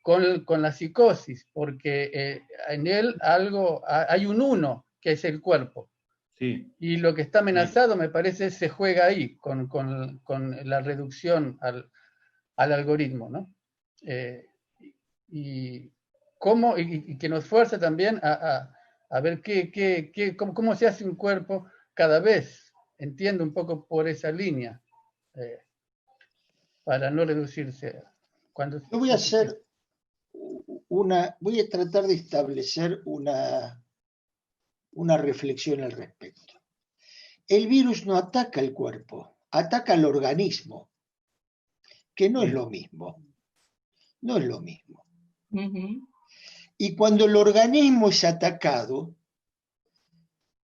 con la psicosis, porque en él hay un uno, que es el cuerpo. Sí. Y lo que está amenazado, me parece, se juega ahí, con la reducción al algoritmo, ¿no? Y que nos fuerza también a ver cómo se hace un cuerpo cada vez. Entiendo un poco por esa línea, para no reducirse. Yo voy a tratar de establecer una reflexión al respecto. El virus no ataca el cuerpo, ataca al organismo, que no es lo mismo. No es lo mismo. Y cuando el organismo es atacado,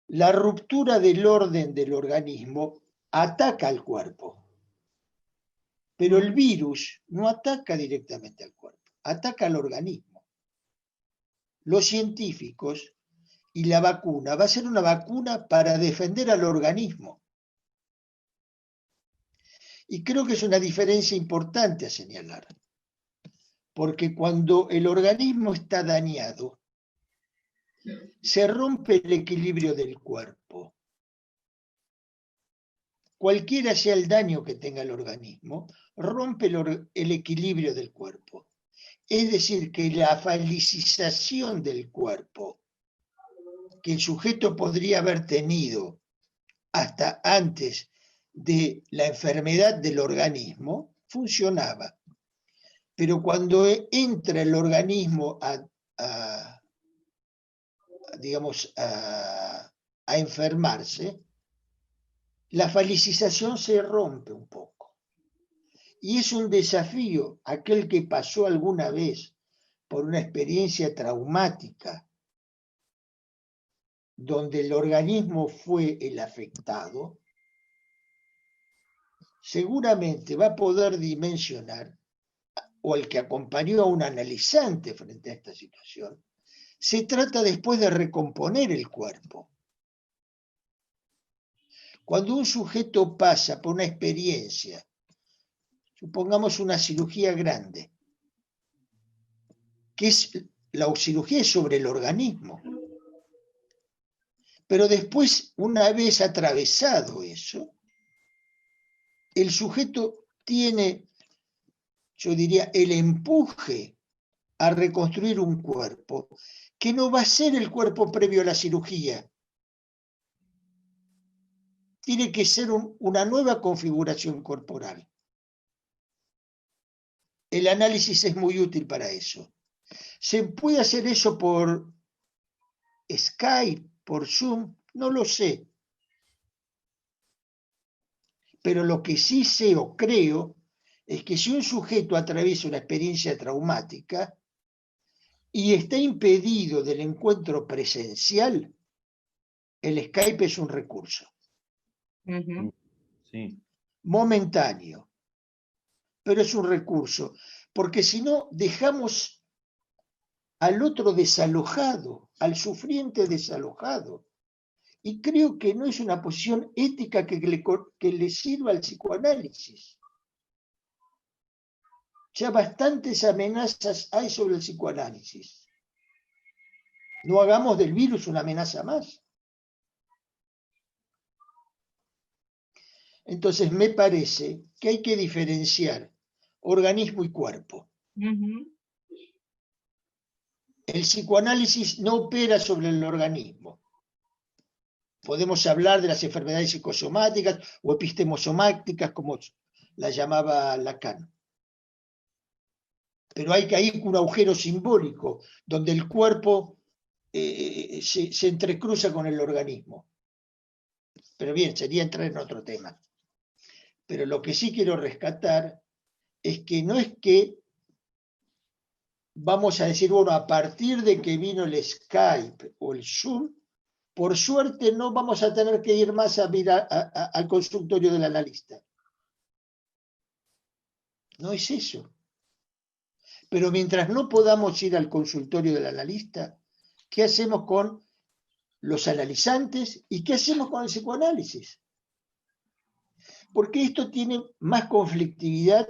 la ruptura del orden del organismo ataca al cuerpo. Pero el virus no ataca directamente al cuerpo, ataca al organismo. Los científicos y la vacuna va a ser una vacuna para defender al organismo. Y creo que es una diferencia importante a señalar. Porque cuando el organismo está dañado, se rompe el equilibrio del cuerpo. Cualquiera sea el daño que tenga el organismo, rompe el equilibrio del cuerpo. Es decir, que la falicización del cuerpo que el sujeto podría haber tenido hasta antes de la enfermedad del organismo, funcionaba. Pero cuando entra el organismo a enfermarse, la falicización se rompe un poco. Y es un desafío aquel que pasó alguna vez por una experiencia traumática donde el organismo fue el afectado, seguramente va a poder dimensionar, o el que acompañó a un analizante frente a esta situación, se trata después de recomponer el cuerpo. Cuando un sujeto pasa por una experiencia, supongamos una cirugía grande, la cirugía es sobre el organismo, pero después, una vez atravesado eso, el sujeto tiene, yo diría, el empuje a reconstruir un cuerpo que no va a ser el cuerpo previo a la cirugía. Tiene que ser una nueva configuración corporal. El análisis es muy útil para eso. ¿Se puede hacer eso por Skype, por Zoom? No lo sé. Pero lo que sí sé o creo es que si un sujeto atraviesa una experiencia traumática y está impedido del encuentro presencial, el Skype es un recurso. Sí. Momentáneo, pero es un recurso, porque si no dejamos al otro desalojado, al sufriente desalojado, y creo que no es una posición ética que le sirva al psicoanálisis. Ya bastantes amenazas hay sobre el psicoanálisis. No hagamos del virus una amenaza más. Entonces me parece que hay que diferenciar organismo y cuerpo. El psicoanálisis no opera sobre el organismo. Podemos hablar de las enfermedades psicosomáticas o epistemosomáticas, como la llamaba Lacan. pero hay que ir con un agujero simbólico, donde el cuerpo se entrecruza con el organismo. Pero bien, sería entrar en otro tema. Pero lo que sí quiero rescatar es que vamos a decir, bueno, a partir de que vino el Skype o el Zoom, por suerte no vamos a tener que ir más a mirar al consultorio del analista. No es eso. Pero mientras no podamos ir al consultorio del analista, ¿qué hacemos con los analizantes y qué hacemos con el psicoanálisis? Porque esto tiene más conflictividad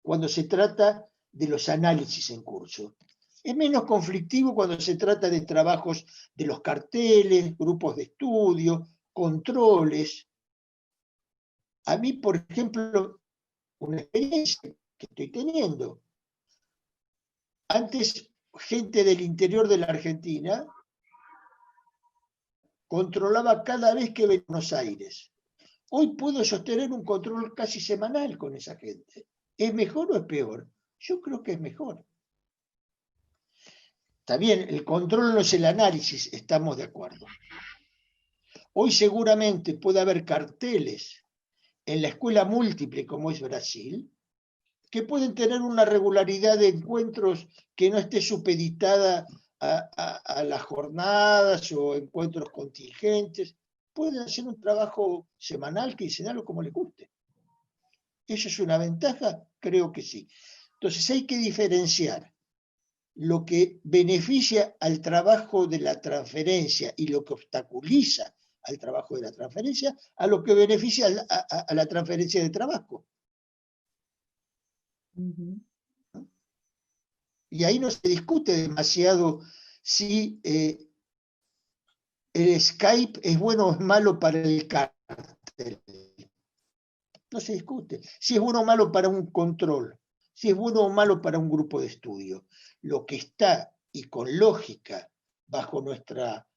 cuando se trata de los análisis en curso. Es menos conflictivo cuando se trata de trabajos de los carteles, grupos de estudio, controles. A mí, por ejemplo, una experiencia que estoy teniendo. Antes, gente del interior de la Argentina controlaba cada vez que venía a Buenos Aires. Hoy puedo sostener un control casi semanal con esa gente. ¿Es mejor o es peor? Yo creo que es mejor. Está bien, el control no es el análisis, estamos de acuerdo. Hoy seguramente puede haber carteles en la escuela múltiple, como es Brasil, que pueden tener una regularidad de encuentros que no esté supeditada a las jornadas o encuentros contingentes. Pueden hacer un trabajo semanal, quincenal o como les guste. ¿Eso es una ventaja? Creo que sí. Entonces hay que diferenciar lo que beneficia al trabajo de la transferencia y lo que obstaculiza al trabajo de la transferencia a lo que beneficia a la transferencia de trabajo. Uh-huh. Y ahí no se discute demasiado si el Skype es bueno o es malo para el cartel. No se discute. Si es bueno o malo para un control, si es bueno o malo para un grupo de estudio. Lo que está, y con lógica, bajo nuestra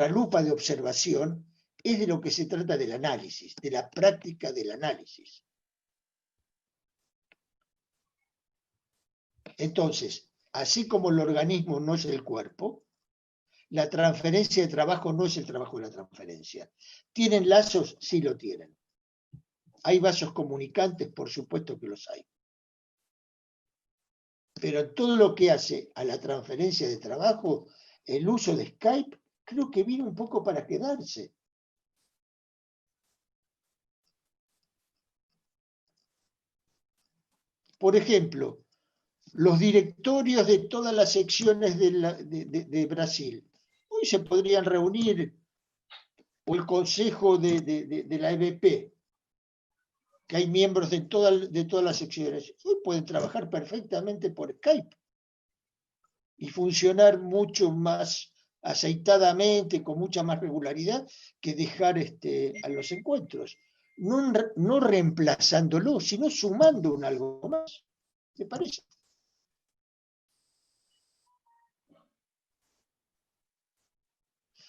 lupa de observación, es de lo que se trata del análisis, de la práctica del análisis. Entonces, así como el organismo no es el cuerpo, la transferencia de trabajo no es el trabajo de la transferencia. ¿Tienen lazos? Sí lo tienen. ¿Hay vasos comunicantes? Por supuesto que los hay. Pero todo lo que hace a la transferencia de trabajo, el uso de Skype, creo que vino un poco para quedarse. Por ejemplo, los directorios de todas las secciones de Brasil. Hoy se podrían reunir, o el consejo de la EBP, que hay miembros de todas las secciones. Hoy pueden trabajar perfectamente por Skype y funcionar mucho más aceitadamente, con mucha más regularidad, que dejar a los encuentros. No reemplazándolo, sino sumando un algo más. ¿Te parece?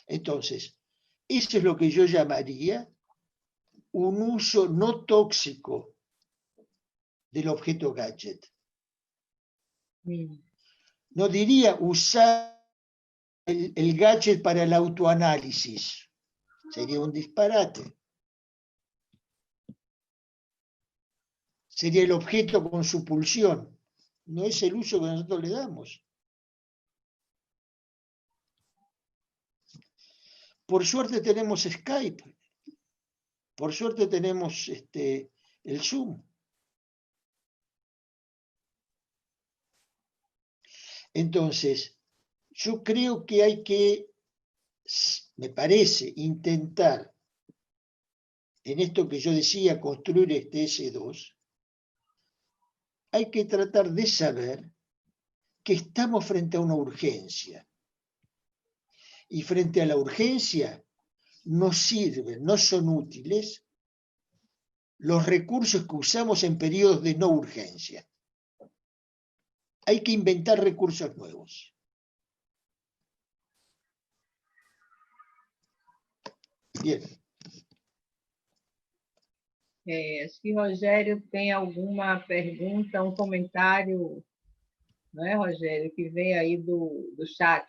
Entonces, eso es lo que yo llamaría un uso no tóxico del objeto gadget. No diría usar el gadget para el autoanálisis. Sería un disparate. Sería el objeto con su pulsión. No es el uso que nosotros le damos. Por suerte tenemos Skype. Por suerte tenemos el Zoom. Entonces, yo creo que hay que, me parece, intentar, en esto que yo decía, construir este S2, hay que tratar de saber que estamos frente a una urgencia. Y frente a la urgencia, no sirven, no son útiles los recursos que usamos en periodos de no urgencia. Hay que inventar recursos nuevos. Bien. Acho que Rogério tem alguma pergunta, um comentário, não é, Rogério, que vem aí do chat.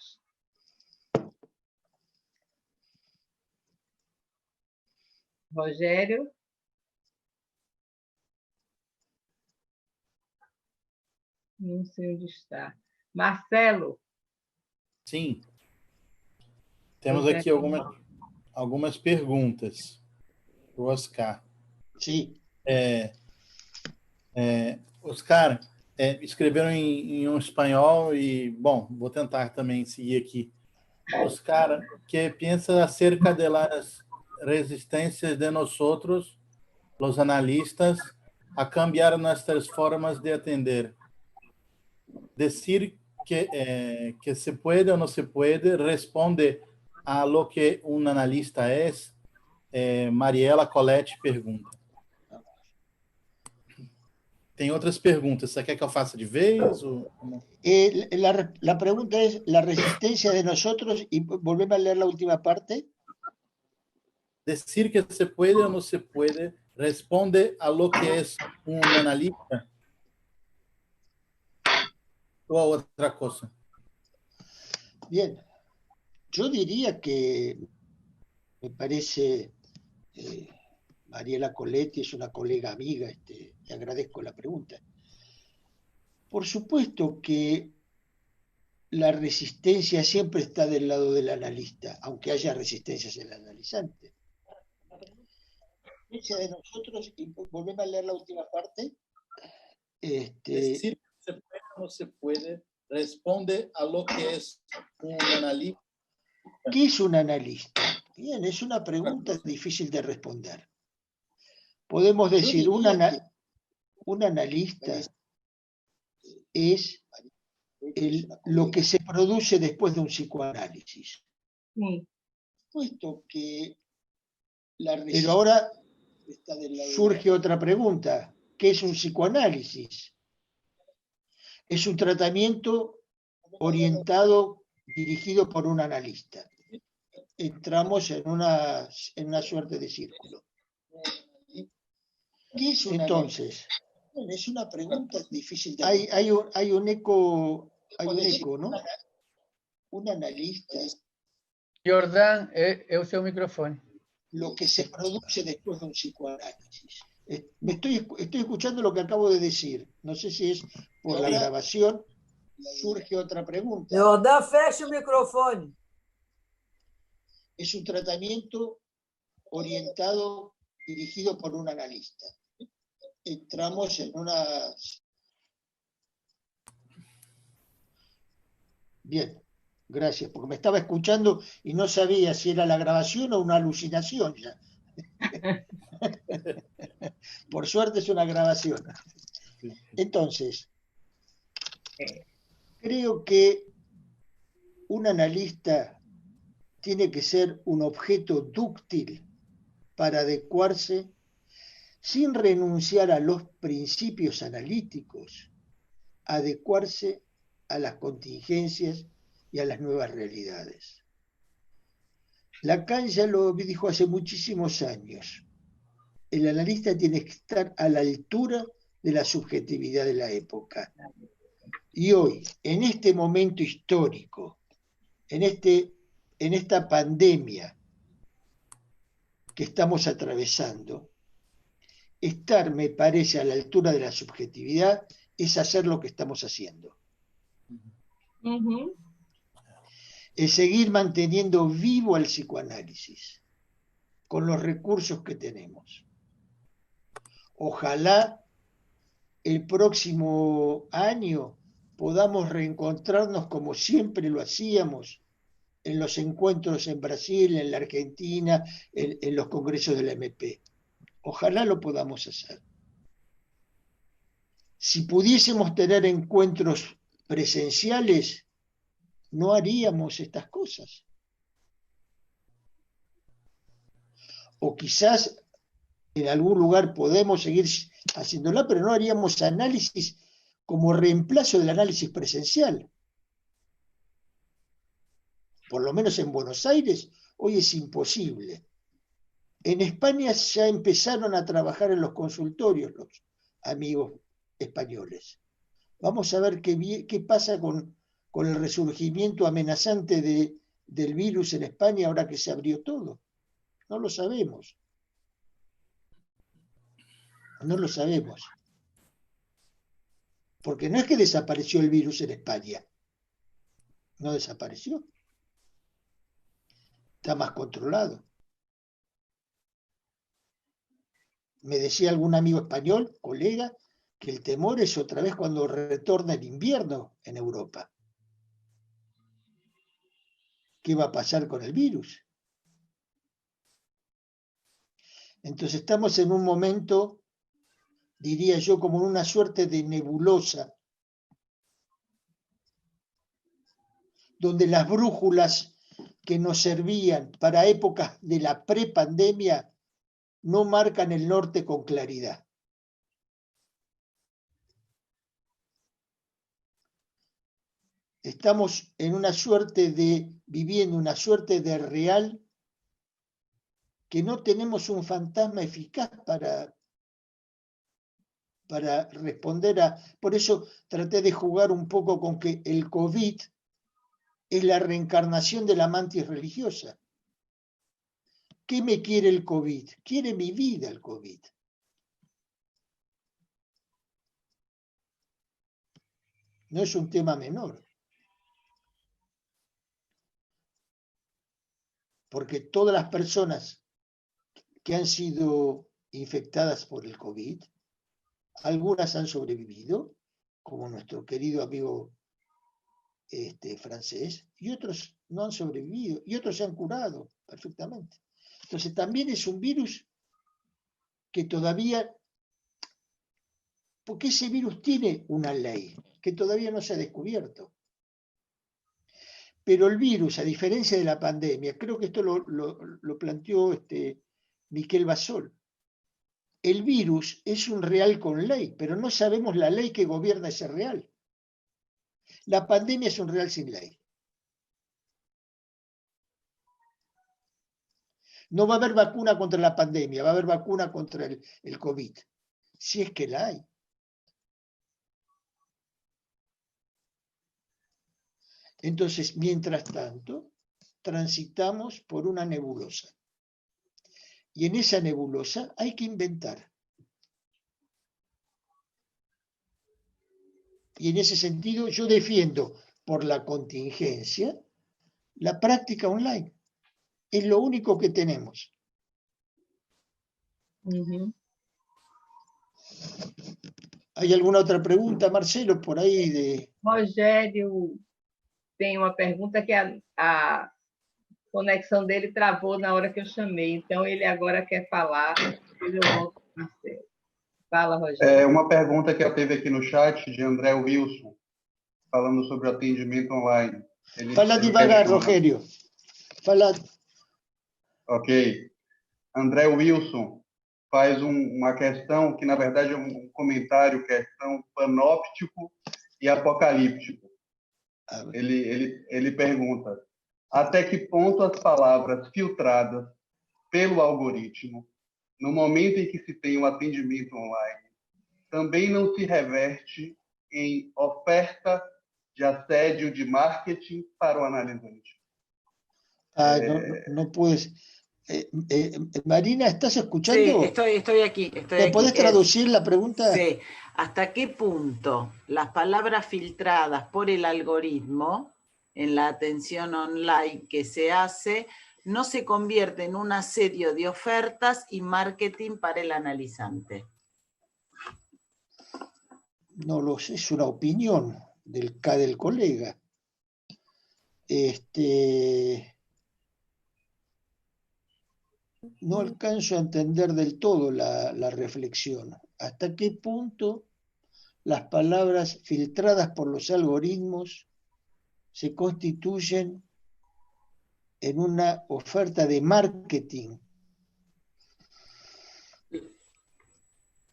Rogério? Não sei onde está. Marcelo? Sim. Temos Rogério. aqui algumas perguntas para o Oscar. Sí. Oscar, escreveram em um espanhol e, bom, vou tentar também seguir aqui. Oscar, ¿qué piensa acerca de las resistencias de nosotros, los analistas, a cambiar nuestras formas de atender? Decir que se puede o no se puede responde a lo que un analista es? Mariela Colette pergunta. Tem outras perguntas. Você quer que eu faça de vez? Ou... La pregunta es la resistencia de nosotros, y volvemos a leer la última parte. Decir que se puede o no se puede responde a lo que es un analista o a otra cosa. Bien, yo diría que me parece, Mariela Coletti es una colega amiga, le agradezco la pregunta. Por supuesto que la resistencia siempre está del lado del analista, aunque haya resistencias en el analizante. La resistencia de nosotros, y volvemos a leer la última parte. Decir que se puede o no se puede responde a lo que es un analista. ¿Qué es un analista? Bien, es una pregunta difícil de responder. Podemos decir, un analista es lo que se produce después de un psicoanálisis. Puesto que pero ahora surge otra pregunta. ¿Qué es un psicoanálisis? Es un tratamiento orientado, dirigido por un analista. Entramos en una suerte de círculo. ¿Qué es entonces? Es una pregunta difícil de hay un eco, ¿no? Un analista. Jordán, é o seu microfone. Lo que se produce después de un psicoanálisis. Estoy escuchando lo que acabo de decir. No sé si es por la grabación. Surge otra pregunta. Jordán, fecha el micrófono. Es un tratamiento orientado, dirigido por un analista. Entramos en una... Bien, gracias, porque me estaba escuchando y no sabía si era la grabación o una alucinación ya. Por suerte es una grabación. Entonces, creo que un analista tiene que ser un objeto dúctil para adecuarse sin renunciar a los principios analíticos, adecuarse a las contingencias y a las nuevas realidades. Lacan ya lo dijo hace muchísimos años. El analista tiene que estar a la altura de la subjetividad de la época. Y hoy, en este momento histórico, en esta pandemia que estamos atravesando, estar, me parece, a la altura de la subjetividad es hacer lo que estamos haciendo. Es seguir manteniendo vivo al psicoanálisis con los recursos que tenemos. Ojalá el próximo año podamos reencontrarnos como siempre lo hacíamos en los encuentros en Brasil, en la Argentina, en los congresos de la MP. Ojalá lo podamos hacer. Si pudiésemos tener encuentros presenciales, no haríamos estas cosas. O quizás en algún lugar podemos seguir haciéndola, pero no haríamos análisis como reemplazo del análisis presencial. Por lo menos en Buenos Aires, hoy es imposible En España ya empezaron a trabajar en los consultorios los amigos españoles. Vamos a ver qué pasa con el resurgimiento amenazante del virus en España ahora que se abrió todo. No lo sabemos. No lo sabemos. Porque no es que desapareció el virus en España. No desapareció. Está más controlado. Me decía algún amigo español, colega, que el temor es otra vez cuando retorna el invierno en Europa. ¿Qué va a pasar con el virus? Entonces estamos en un momento, diría yo, como en una suerte de nebulosa, donde las brújulas que nos servían para épocas de la prepandemia no marcan el norte con claridad. Estamos en una suerte viviendo una suerte de real que no tenemos un fantasma eficaz para responder a... Por eso traté de jugar un poco con que el COVID es la reencarnación de la mantis religiosa. ¿Qué me quiere el COVID? Quiere mi vida el COVID. No es un tema menor. Porque todas las personas que han sido infectadas por el COVID, algunas han sobrevivido, como nuestro querido amigo francés, y otros no han sobrevivido, y otros se han curado perfectamente. Entonces también es un virus que todavía, porque ese virus tiene una ley que todavía no se ha descubierto. Pero el virus, a diferencia de la pandemia, creo que esto lo planteó Miquel Basol, el virus es un real con ley, pero no sabemos la ley que gobierna ese real. La pandemia es un real sin ley. No va a haber vacuna contra la pandemia, va a haber vacuna contra el COVID, si es que la hay. Entonces, mientras tanto, transitamos por una nebulosa. Y en esa nebulosa hay que inventar. Y en ese sentido yo defiendo por la contingencia la práctica online. Es lo único que tenemos. ¿Hay alguna otra pregunta, Marcelo, por ahí? Rogério tem uma pergunta que a conexão dele travou na hora que eu chamei, então ele agora quer falar, eu volto com o Marcelo. Fala, Rogério. Uma pergunta que eu teve aqui no chat de André Wilson, falando sobre o atendimento online. Fala devagar, Rogério. Fala. Ok. André Wilson faz uma questão que, na verdade, é um comentário, questão panóptico e apocalíptico. Ele pergunta: até que ponto as palavras filtradas pelo algoritmo, no momento em que se tem um atendimento online, também não se reverte em oferta de assédio de marketing para o analisante? No puedes. Marina, ¿estás escuchando? Sí, estoy aquí. ¿Me podés traducir la pregunta? Sí. ¿Hasta qué punto las palabras filtradas por el algoritmo en la atención online que se hace no se convierte en un asedio de ofertas y marketing para el analizante? No lo sé, es una opinión del colega. No alcanzo a entender del todo la reflexión. ¿Hasta qué punto las palabras filtradas por los algoritmos se constituyen en una oferta de marketing?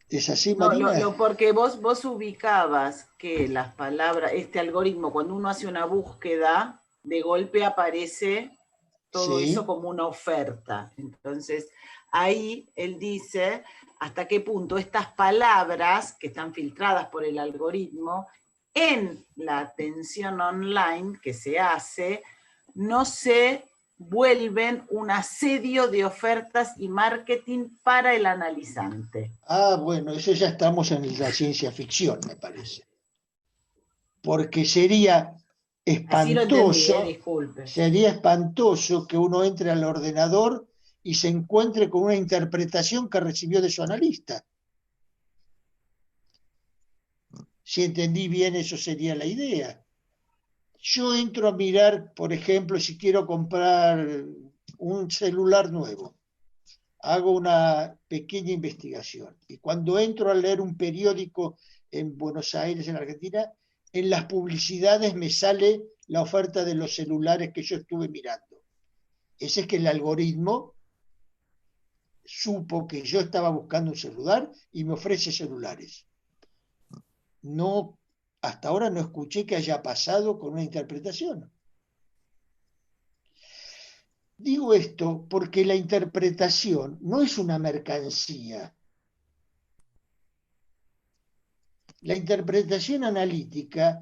¿Es así, Marina? No, porque vos ubicabas que las palabras, este algoritmo, cuando uno hace una búsqueda, de golpe aparece todo eso como una oferta. Entonces, ahí él dice hasta qué punto estas palabras que están filtradas por el algoritmo en la atención online que se hace, no se vuelven un asedio de ofertas y marketing para el analizante. Ah, bueno, eso ya estamos en la ciencia ficción, me parece. Porque sería Así lo entendí, espantoso, disculpe. sería espantoso que uno entre al ordenador y se encuentre con una interpretación que recibió de su analista. Si entendí bien, eso sería la idea. Yo entro a mirar, por ejemplo, si quiero comprar un celular nuevo. Hago una pequeña investigación. Y cuando entro a leer un periódico en Buenos Aires, en Argentina, en las publicidades me sale la oferta de los celulares que yo estuve mirando. Ese es que el algoritmo supo que yo estaba buscando un celular y me ofrece celulares. No, hasta ahora no escuché que haya pasado con una interpretación. Digo esto porque la interpretación no es una mercancía. La interpretación analítica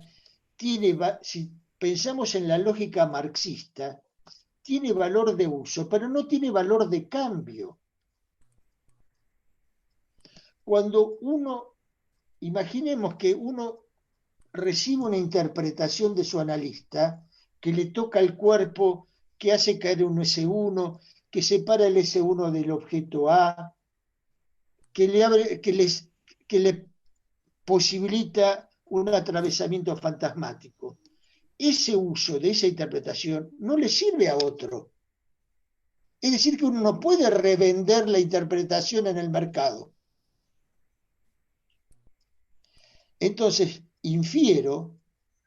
tiene, si pensamos en la lógica marxista, tiene valor de uso, pero no tiene valor de cambio. Cuando uno, imaginemos que uno recibe una interpretación de su analista que le toca el cuerpo, que hace caer un S1, que separa el S1 del objeto A, que le posibilita un atravesamiento fantasmático. Ese uso de esa interpretación no le sirve a otro. Es decir, que uno no puede revender la interpretación en el mercado. Entonces, infiero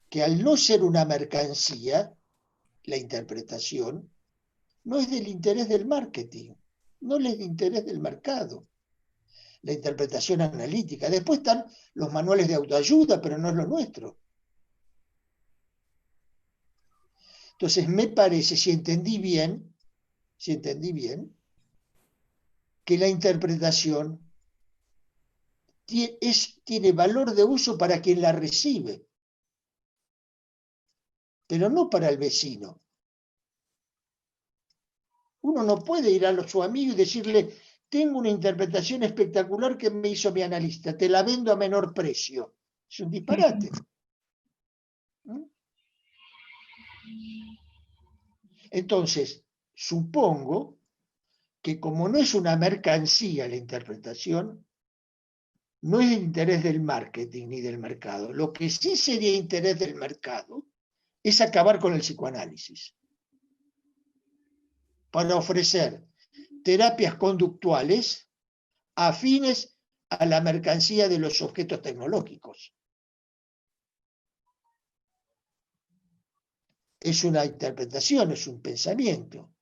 que al no ser una mercancía, la interpretación no es del interés del marketing, no es del interés del mercado. La interpretación analítica. Después están los manuales de autoayuda, pero no es lo nuestro. Entonces, me parece, si entendí bien, que la interpretación tiene valor de uso para quien la recibe, pero no para el vecino. Uno no puede ir a su amigo y decirle, tengo una interpretación espectacular que me hizo mi analista, te la vendo a menor precio. Es un disparate. Entonces, supongo que como no es una mercancía la interpretación, no es el interés del marketing ni del mercado. Lo que sí sería interés del mercado es acabar con el psicoanálisis para ofrecer terapias conductuales afines a la mercancía de los objetos tecnológicos. Es una interpretación, es un pensamiento.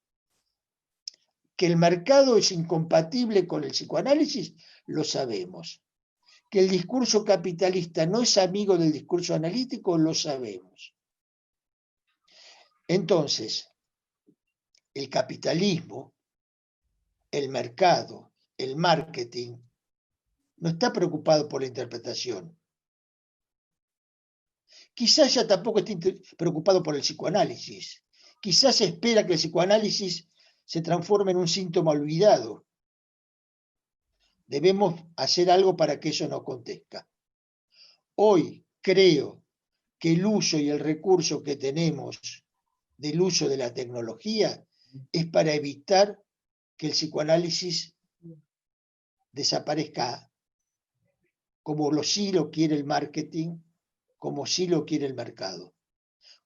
Que el mercado es incompatible con el psicoanálisis, lo sabemos. Que el discurso capitalista no es amigo del discurso analítico, lo sabemos. Entonces, el capitalismo, el mercado, el marketing, no está preocupado por la interpretación. Quizás ya tampoco esté preocupado por el psicoanálisis. Quizás espera que el psicoanálisis se transforme en un síntoma olvidado. Debemos hacer algo para que eso no acontezca. Hoy creo que el uso y el recurso que tenemos del uso de la tecnología es para evitar que el psicoanálisis desaparezca como sí lo quiere el marketing, como sí lo quiere el mercado,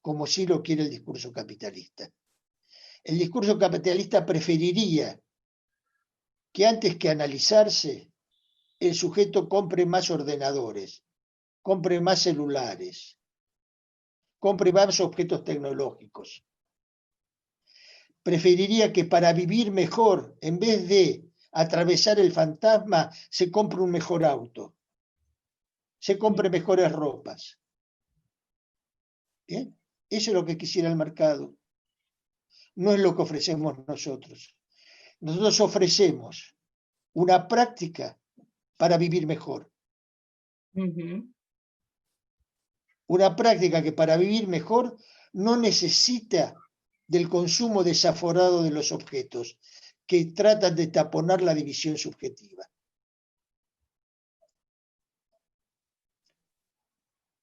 como sí lo quiere el discurso capitalista. El discurso capitalista preferiría que antes que analizarse, el sujeto compre más ordenadores, compre más celulares, compre más objetos tecnológicos. Preferiría que para vivir mejor, en vez de atravesar el fantasma, se compre un mejor auto, se compre mejores ropas. ¿Bien? Eso es lo que quisiera el mercado. No es lo que ofrecemos nosotros. Nosotros ofrecemos una práctica para vivir mejor. Uhum. Una práctica que para vivir mejor no necesita del consumo desaforado de los objetos, que tratan de taponar la división subjetiva.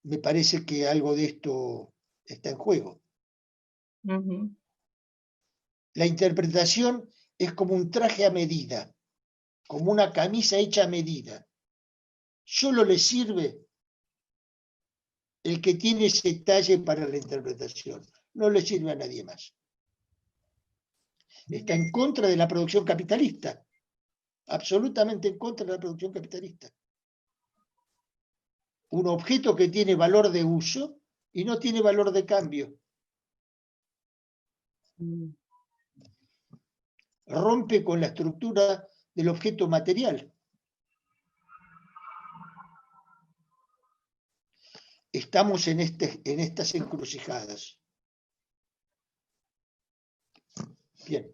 Me parece que algo de esto está en juego. Uhum. La interpretación es como un traje a medida, como una camisa hecha a medida. Solo le sirve el que tiene ese talle para la interpretación. No le sirve a nadie más. Está en contra de la producción capitalista. Absolutamente en contra de la producción capitalista. Un objeto que tiene valor de uso y no tiene valor de cambio. Rompe con la estructura del objeto material. Estamos en estas encrucijadas. Bien.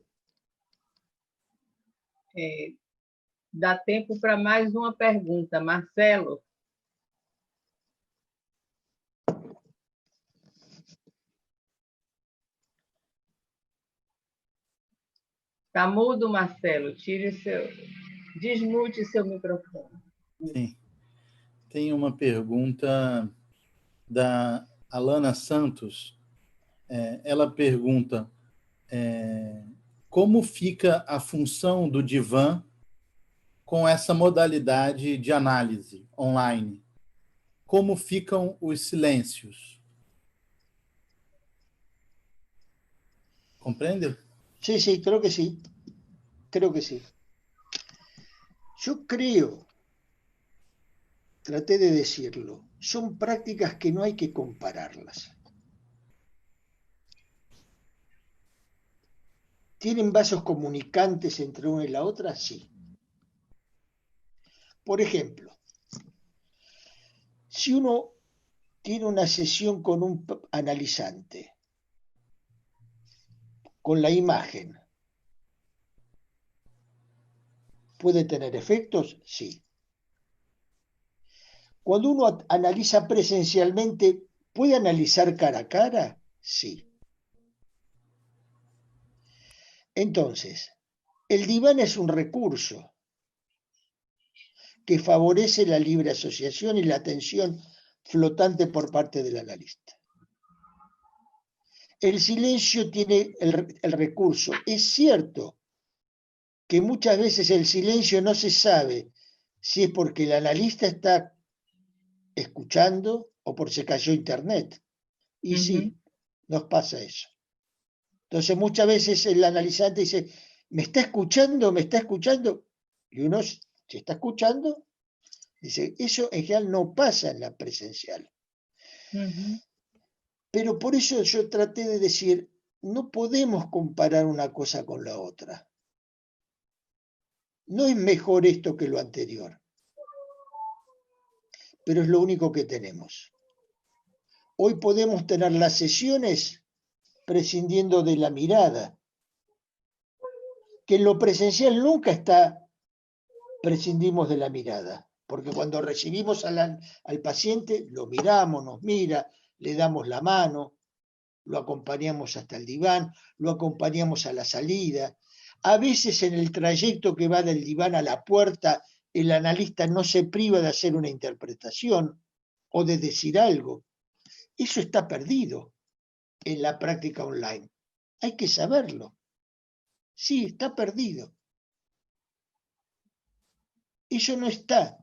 Dá tempo para mais uma pergunta. Marcelo? Está mudo, Marcelo? Desmute seu microfone. Sim. Tem uma pergunta da Alana Santos. Ela pergunta como fica a função do divã com essa modalidade de análise online? Como ficam os silêncios? ¿Comprende? Sí, creo que sí. Creo que sí. Yo creo, traté de decirlo, son prácticas que no hay que compararlas. ¿Tienen vasos comunicantes entre una y la otra? Sí. Por ejemplo, si uno tiene una sesión con un analizante, con la imagen, ¿puede tener efectos? Sí. Cuando uno analiza presencialmente, ¿puede analizar cara a cara? Sí. Entonces, el diván es un recurso que favorece la libre asociación y la atención flotante por parte del analista. El silencio tiene el recurso. Es cierto que muchas veces el silencio no se sabe si es porque el analista está escuchando o por se cayó internet. Y sí, nos pasa eso. Entonces muchas veces el analizante dice, ¿me está escuchando? ¿Me está escuchando? Y uno, si está escuchando, dice, eso en general no pasa en la presencial. Pero por eso yo traté de decir, no podemos comparar una cosa con la otra. No es mejor esto que lo anterior, pero es lo único que tenemos. Hoy podemos tener las sesiones prescindiendo de la mirada, que en lo presencial nunca prescindimos de la mirada, porque cuando recibimos al paciente, lo miramos, nos mira, le damos la mano, lo acompañamos hasta el diván, lo acompañamos a la salida. A veces en el trayecto que va del diván a la puerta, el analista no se priva de hacer una interpretación o de decir algo. Eso está perdido en la práctica online. Hay que saberlo. Sí, está perdido. Eso no está.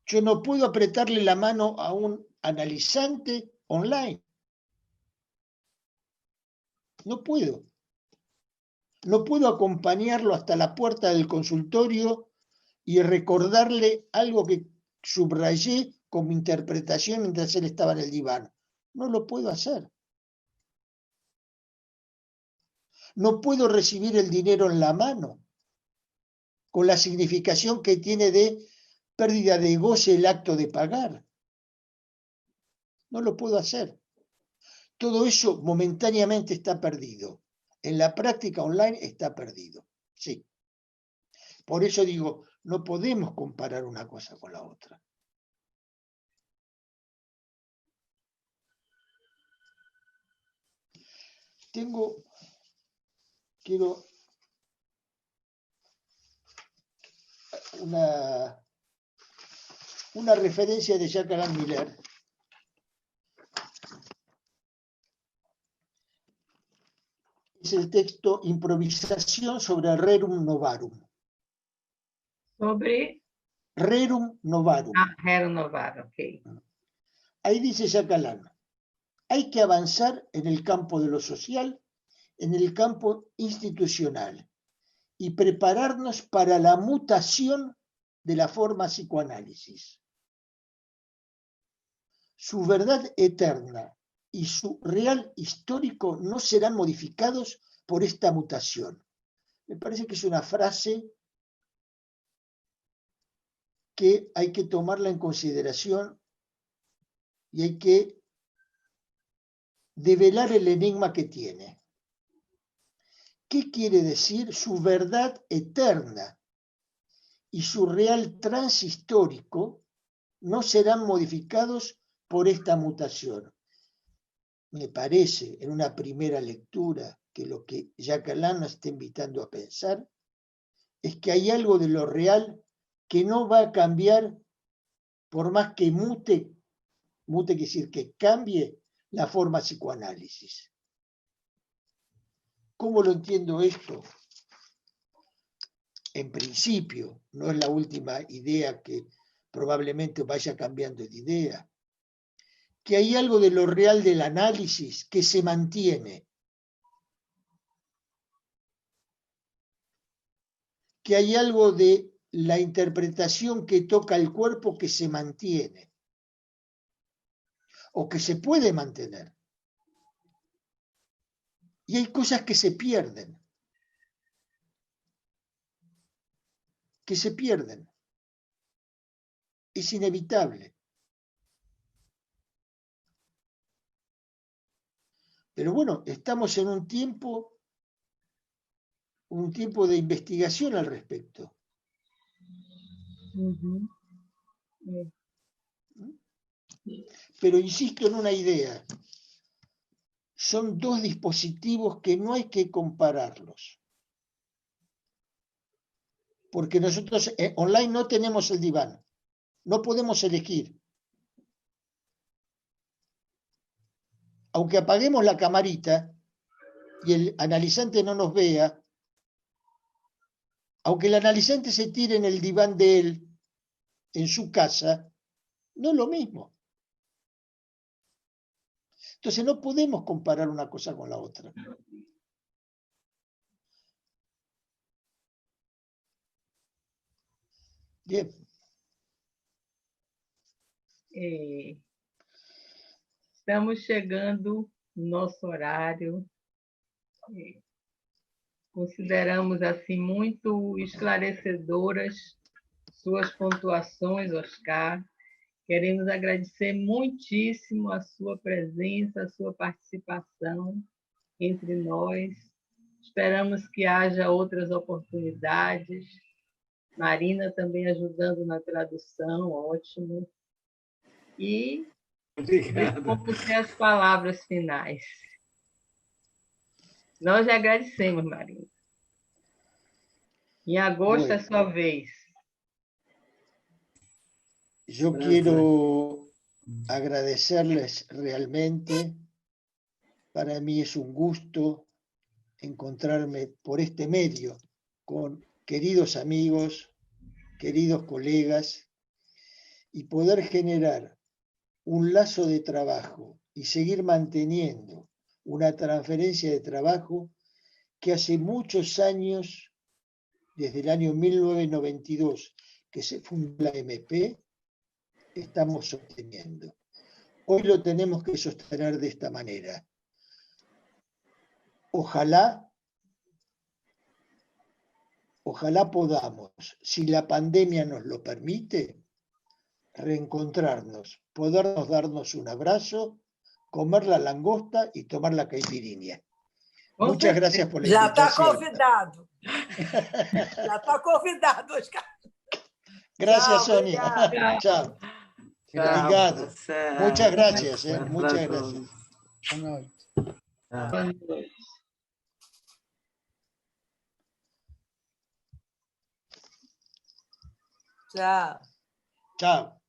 Yo no puedo apretarle la mano a un analizante online. No puedo. No puedo acompañarlo hasta la puerta del consultorio y recordarle algo que subrayé como interpretación mientras él estaba en el diván. No lo puedo hacer. No puedo recibir el dinero en la mano, con la significación que tiene de pérdida de goce el acto de pagar. No lo puedo hacer. Todo eso momentáneamente está perdido. en la práctica online está perdido. Sí. Por eso digo, no podemos comparar una cosa con la otra. Quiero una referencia de Jacques Alain Miller. Es el texto Improvisación sobre Rerum Novarum. Sobre Rerum Novarum. Rerum Novarum, ok. Ahí dice Jacques Alain, hay que avanzar en el campo de lo social, en el campo institucional, y prepararnos para la mutación de la forma psicoanálisis. Su verdad eterna y su real histórico no serán modificados por esta mutación. Me parece que es una frase que hay que tomarla en consideración y hay que develar el enigma que tiene. ¿Qué quiere decir su verdad eterna y su real transhistórico no serán modificados por esta mutación? Me parece, en una primera lectura, que lo que Jacques Alain nos está invitando a pensar es que hay algo de lo real que no va a cambiar por más que mute quiere decir que cambie la forma psicoanálisis. ¿Cómo lo entiendo esto? En principio, no es la última idea que probablemente vaya cambiando de idea, que hay algo de lo real del análisis que se mantiene, que hay algo de la interpretación que toca el cuerpo que se mantiene, o que se puede mantener. Y hay cosas que se pierden. Es inevitable. Pero bueno, estamos en un tiempo de investigación al respecto. Pero insisto en una idea. Son dos dispositivos que no hay que compararlos. Porque nosotros online no tenemos el diván. No podemos elegir. Aunque apaguemos la camarita y el analizante no nos vea, aunque el analizante se tire en el diván de él, en su casa, no es lo mismo. Entonces no podemos comparar una cosa con la otra. Bien. Estamos chegando no nosso horário. Consideramos assim muito esclarecedoras suas pontuações, Oscar. Queremos agradecer muitíssimo a sua presença, a sua participação entre nós. Esperamos que haja outras oportunidades. Marina também ajudando na tradução, ótimo. E vamos ter as palavras finais. Nós agradecemos, Marina. Em agosto é sua vez. Yo quiero agradecerles realmente. Para mí es un gusto encontrarme por este medio con queridos amigos, queridos colegas, y poder generar un lazo de trabajo y seguir manteniendo una transferencia de trabajo que hace muchos años, desde el año 1992, que se fundó la MP, estamos sosteniendo. Hoy lo tenemos que sostener de esta manera. Ojalá podamos, si la pandemia nos lo permite, reencontrarnos, podernos darnos un abrazo, comer la langosta y tomar la caipirinha. Com Muchas certeza. gracias por la Já está invitación. convidado. Já está convidado, Oscar. Gracias, Tchau, Sonia. obrigada. Chao. Obrigado. Muchas gracias. Muchas gracias. Boa noite. Boa noite. Tchau. Chao.